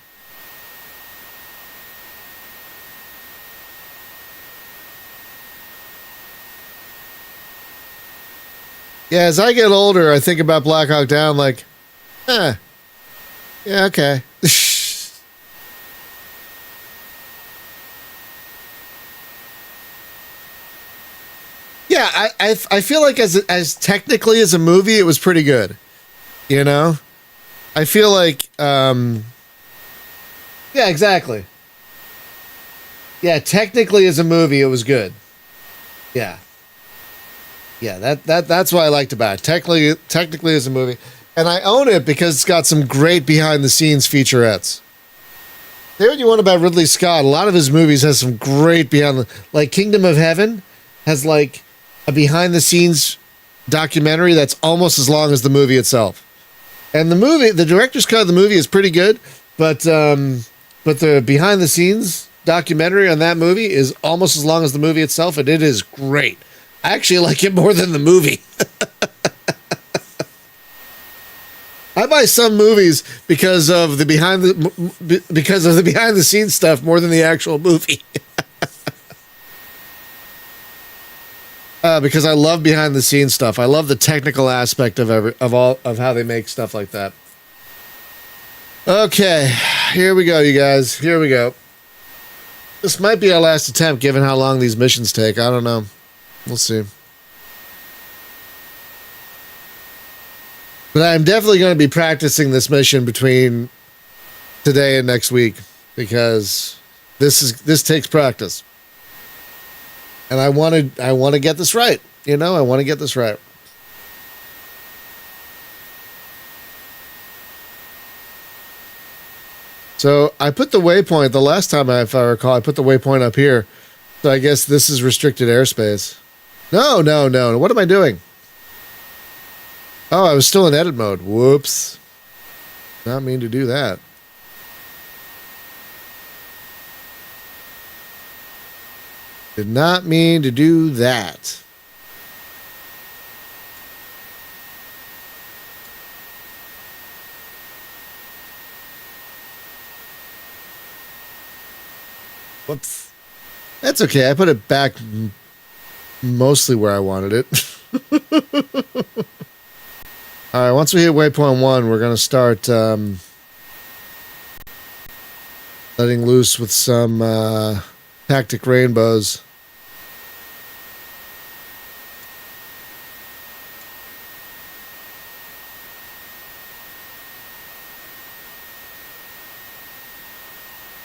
Yeah, as I get older, I think about Black Hawk Down like, yeah, okay. Yeah, I feel like as technically as a movie, it was pretty good. You know, I feel like, yeah, exactly. Yeah, technically as a movie, it was good. Yeah. Yeah, that's what I liked about it. Technically as a movie. And I own it because it's got some great behind the scenes featurettes. Say what you want about Ridley Scott. A lot of his movies has some great like Kingdom of Heaven has like a behind the scenes documentary that's almost as long as the movie itself. And the director's cut of the movie is pretty good, but the behind the scenes documentary on that movie is almost as long as the movie itself, and it is great. I actually like it more than the movie. I buy some movies because of the behind the scenes stuff more than the actual movie. Because I love behind the scenes stuff. I love the technical aspect of how they make stuff like that. Okay, here we go, you guys. Here we go. This might be our last attempt, given how long these missions take. I don't know. We'll see. But I'm definitely going to be practicing this mission between today and next week because this takes practice. And I want to get this right. You know, I want to get this right. So I put the waypoint the last time, if I recall, I put the waypoint up here. So I guess this is restricted airspace. No. What am I doing? Oh, I was still in edit mode. Whoops. Not mean to do that. Did not mean to do that. Whoops. That's okay. I put it back mostly where I wanted it. All right, once we hit waypoint 1, we're going to start letting loose with some tactic rainbows.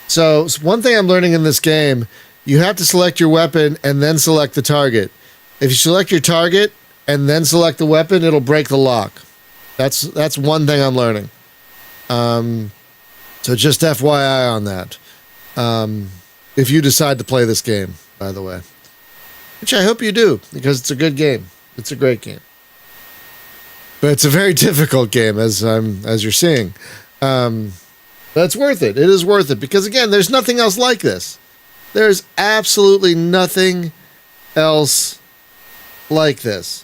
So one thing I'm learning in this game, you have to select your weapon and then select the target. If you select your target and then select the weapon, it'll break the lock. That's one thing I'm learning. So just FYI on that. If you decide to play this game, by the way. Which I hope you do, because it's a good game. It's a great game. But it's a very difficult game, as you're seeing. But it's worth it. It is worth it. Because, again, there's nothing else like this. There's absolutely nothing else like this.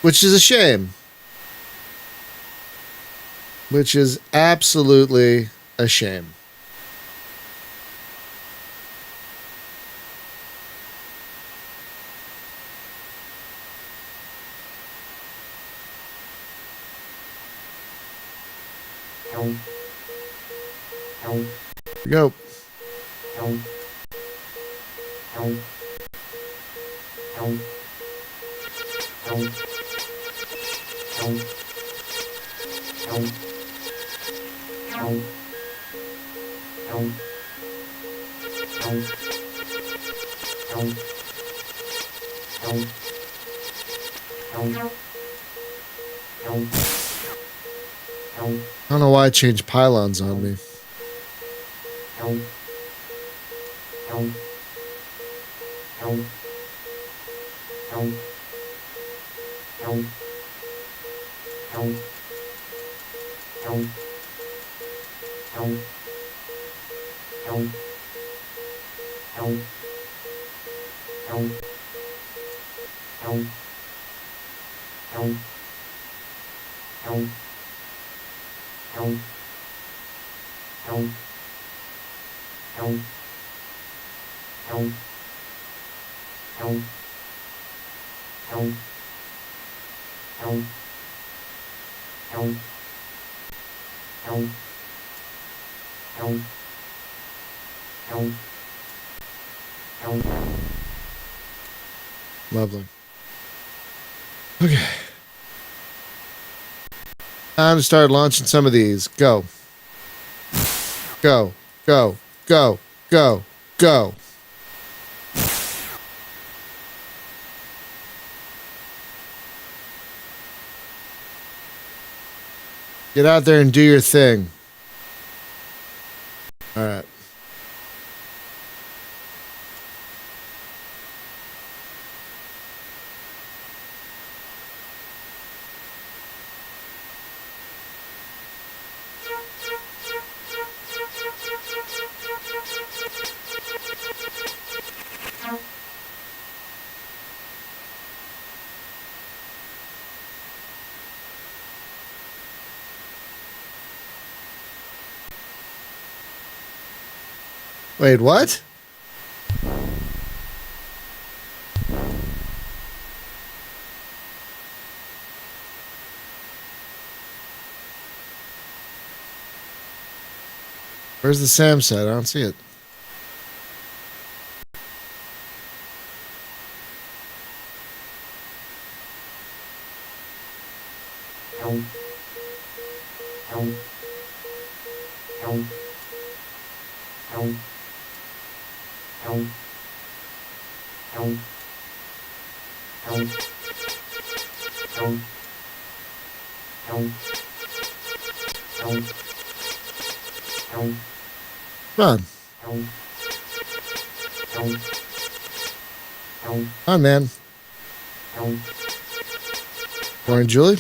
Which is a shame. Which is absolutely a shame. Here we go. I don't know why I changed pylons on me. Lovely. Okay. Time to start launching some of these. Go. Go. Go. Go. Go. Go. Get out there and do your thing. All right. Wait, what? Where's the SAM set? I don't see it. Come on, man. Morning, Julie.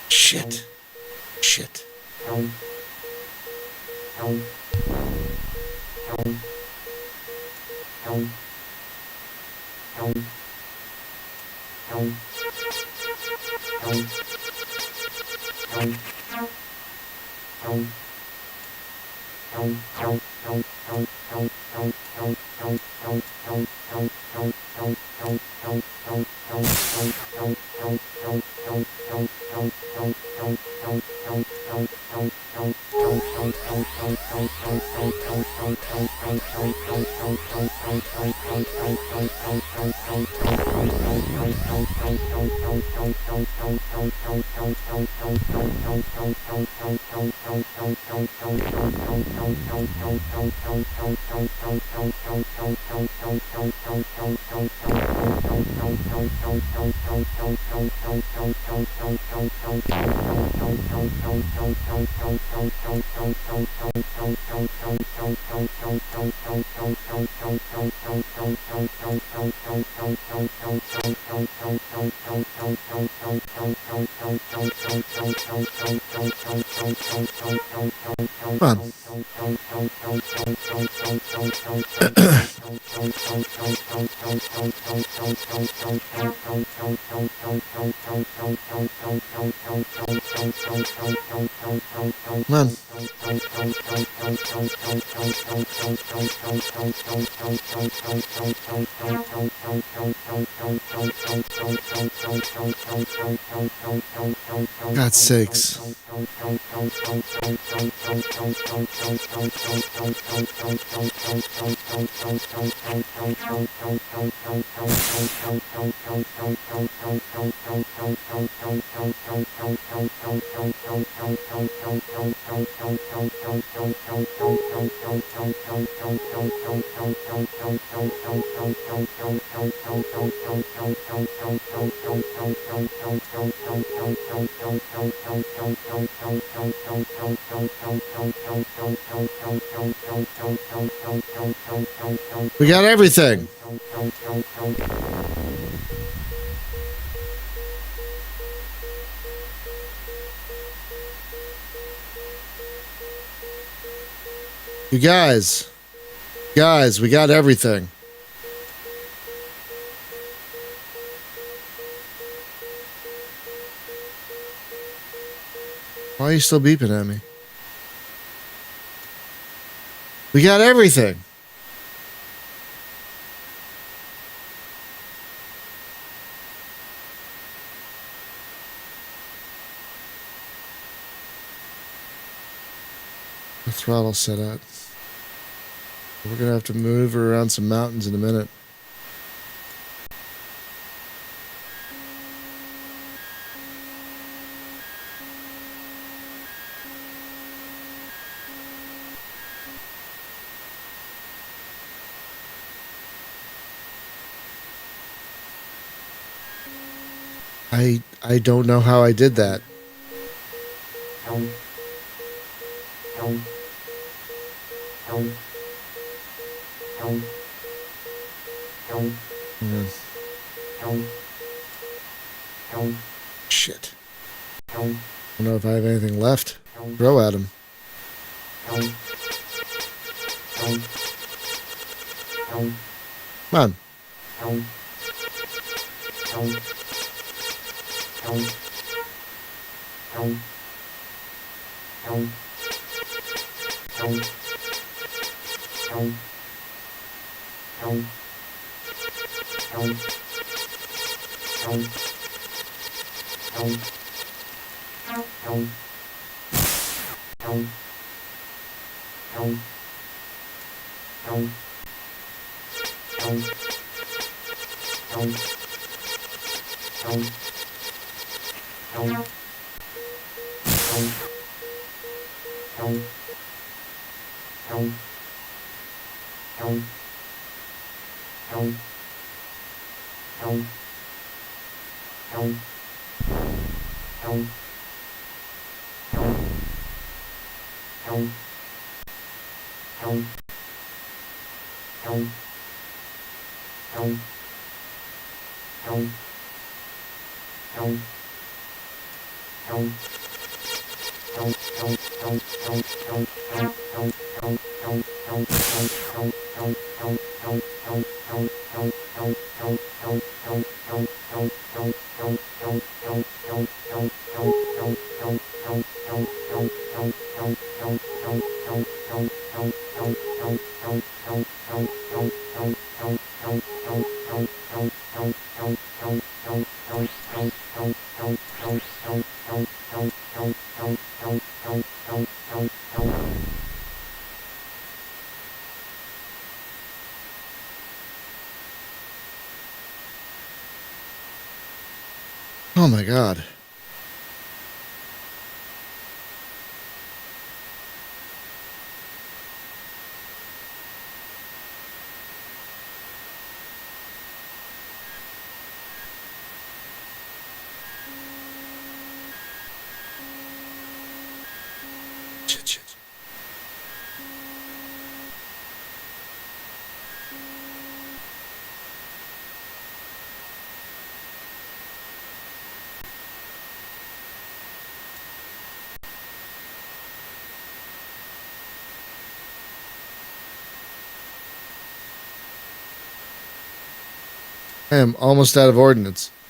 Shit. Shit. Come on. Come on. God's sakes. We got everything. You guys, we got everything. Why are you still beeping at me? We got everything. The throttle set up. We're gonna have to move around some mountains in a minute. I don't know how I did that. Shit. I don't know if I have anything left. Throw at him. Come on. Oh my God. Shit. I am almost out of ordnance.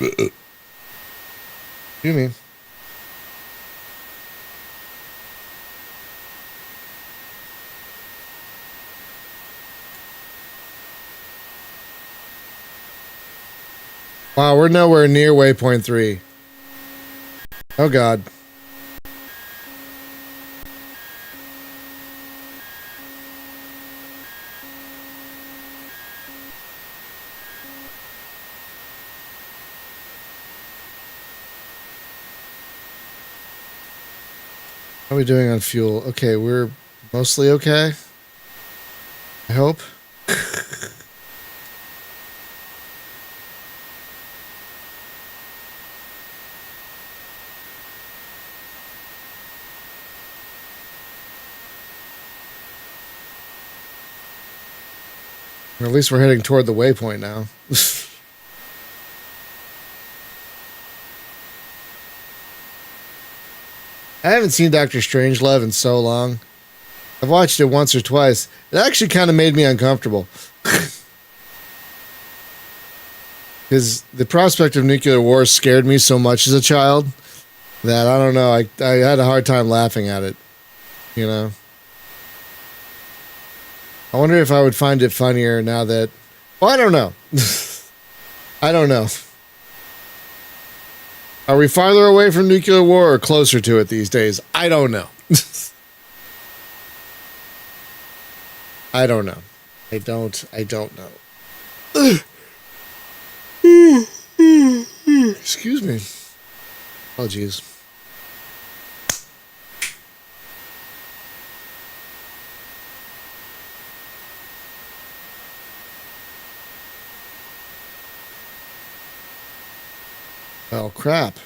You mean? Wow, we're nowhere near waypoint 3. Oh God. How are we doing on fuel? Okay, we're mostly okay. I hope. Or at least we're heading toward the waypoint now. I haven't seen Doctor Strangelove in so long. I've watched it once or twice. It actually kind of made me uncomfortable. Because the prospect of nuclear war scared me so much as a child that, I don't know, I had a hard time laughing at it. You know? I wonder if I would find it funnier now that... Well, I don't know. I don't know. Are we farther away from nuclear war or closer to it these days? I don't know. I don't know. I don't know. Excuse me. Oh, geez. Oh, crap.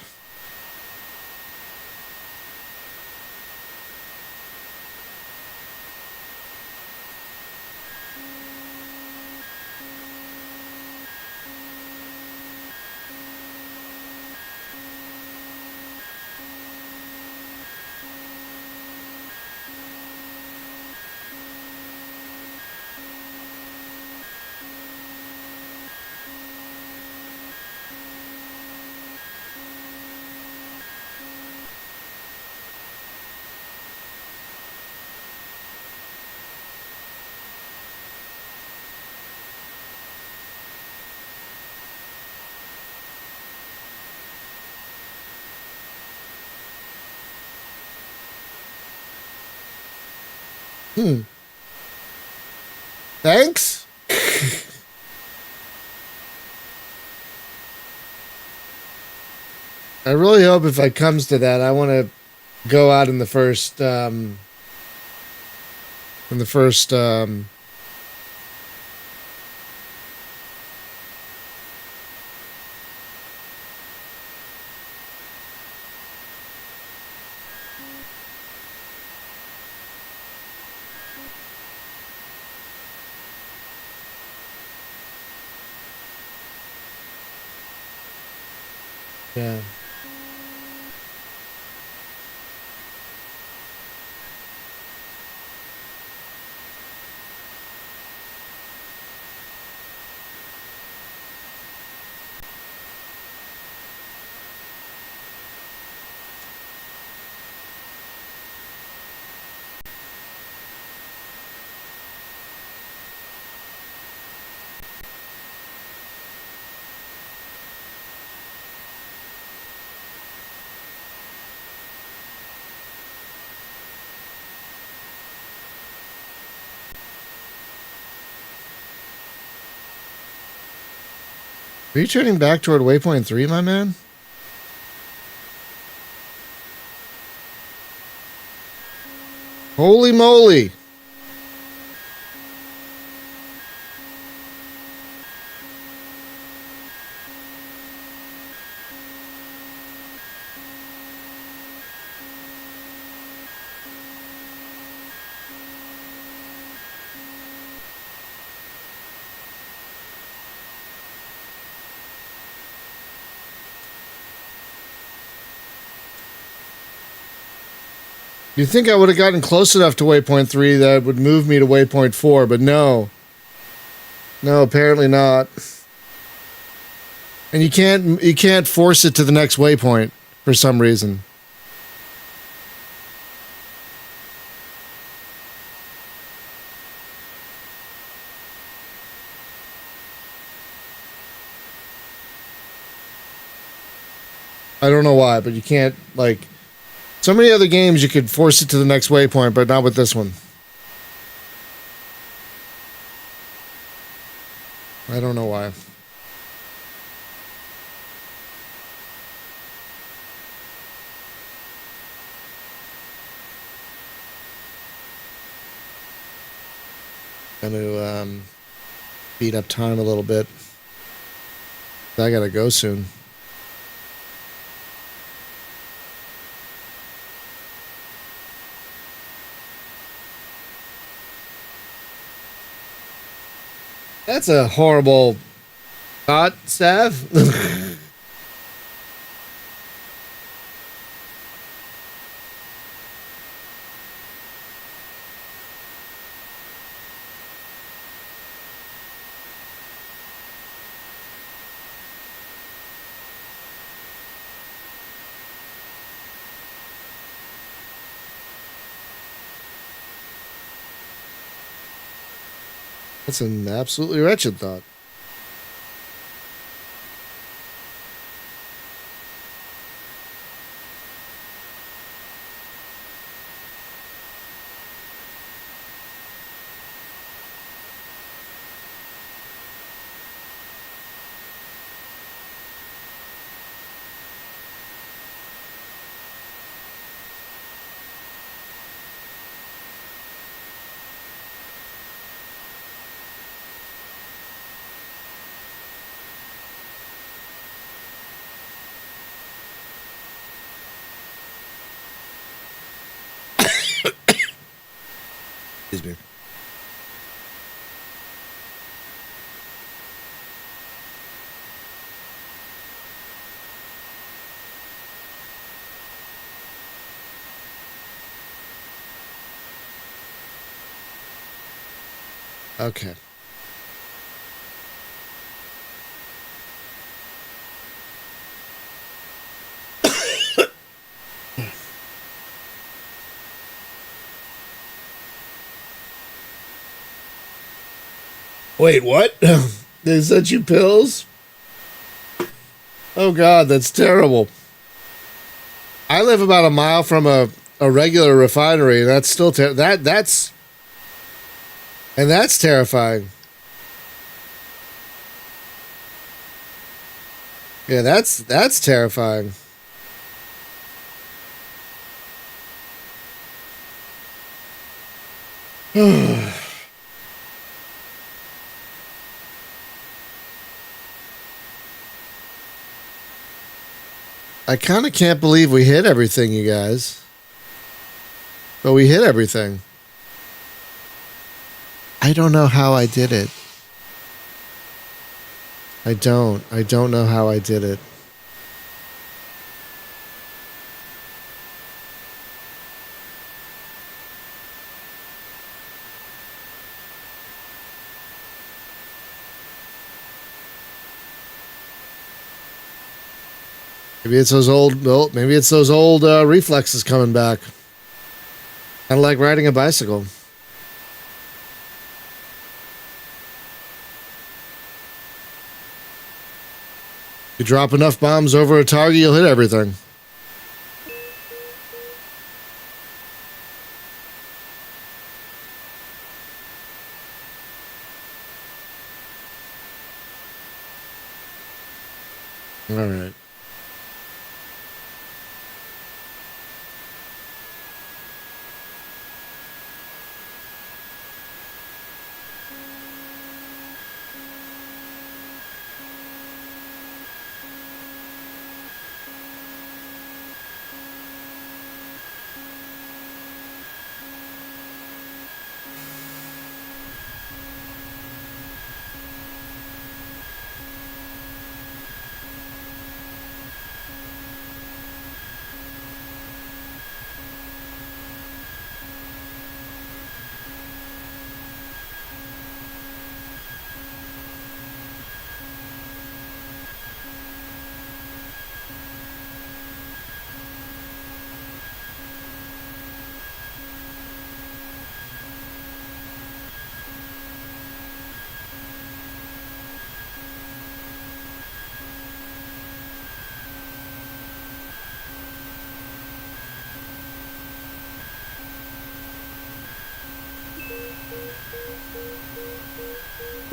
Thanks. I really hope if it comes to that, I want to go out in the first, yeah. Are you turning back toward waypoint 3, my man? Holy moly. You'd think I would have gotten close enough to waypoint 3 that would move me to waypoint 4, but no. No, apparently not. And you can't force it to the next waypoint for some reason. I don't know why, but you can't, like, so many other games you could force it to the next waypoint, but not with this one. I don't know why. Gonna beat up time a little bit. I gotta go soon. That's a horrible thought, Stav. That's an absolutely wretched thought. Excuse me. Okay. Wait, what? They sent you pills? Oh God, that's terrible. I live about a mile from a regular refinery. That's still that's terrifying. Yeah, that's terrifying. I kind of can't believe we hit everything, you guys. But we hit everything. I don't know how I did it. I don't know how I did it. Maybe it's those old. Well, maybe it's those old reflexes coming back. Kind of like riding a bicycle. You drop enough bombs over a target, you'll hit everything. All right.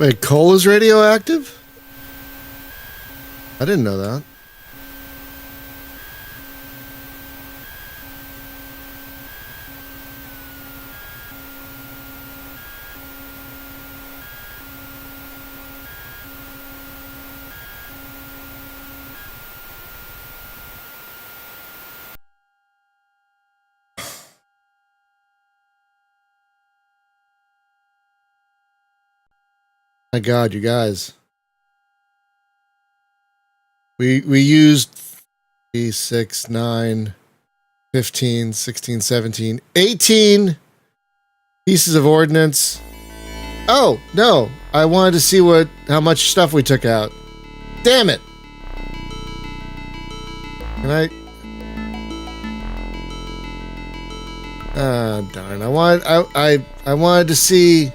Wait, coal is radioactive? I didn't know that. My God, you guys. We used 3, 6, 9, 15, 16, 17, 18 pieces of ordnance. Oh, no. I wanted to see how much stuff we took out. Damn it. Can I? Darn. I wanted to see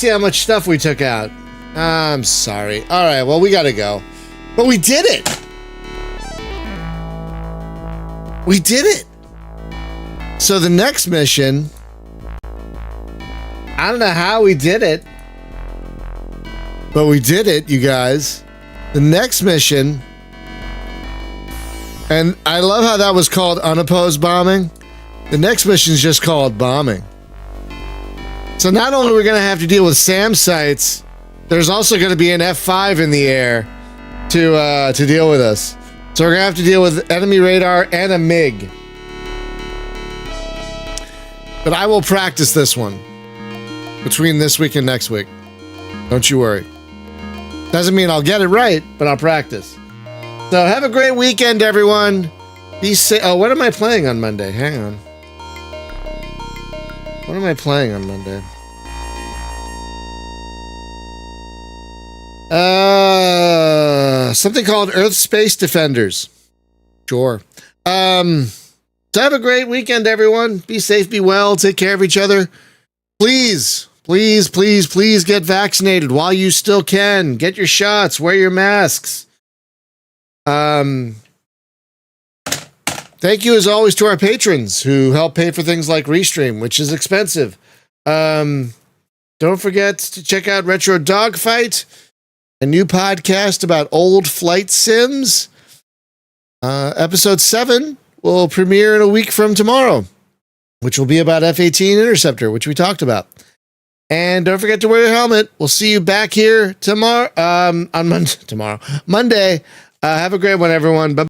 how much stuff we took out. I'm sorry. All right, well, we gotta go. But we did it! We did it! So the next mission... I don't know how we did it. But we did it, you guys. The next mission... And I love how that was called unopposed bombing. The next mission is just called bombing. So not only are we going to have to deal with SAM sites, there's also going to be an F5 in the air to deal with us. So we're going to have to deal with enemy radar and a MiG. But I will practice this one between this week and next week. Don't you worry. Doesn't mean I'll get it right, but I'll practice. So have a great weekend, everyone. Be safe. Oh, what am I playing on Monday? Hang on. What am I playing on Monday? Something called Earth Space Defenders. Sure. So have a great weekend, everyone. Be safe, be well, take care of each other. Please, please, please, please get vaccinated while you still can. Get your shots, wear your masks. Thank you as always to our patrons who help pay for things like Restream, which is expensive. Don't forget to check out Retro Dogfight, a new podcast about old flight sims. Episode 7 will premiere in a week from tomorrow, which will be about F-18 Interceptor, which we talked about. And don't forget to wear your helmet. We'll see you back here tomorrow, Monday. Have a great one, everyone. Bye.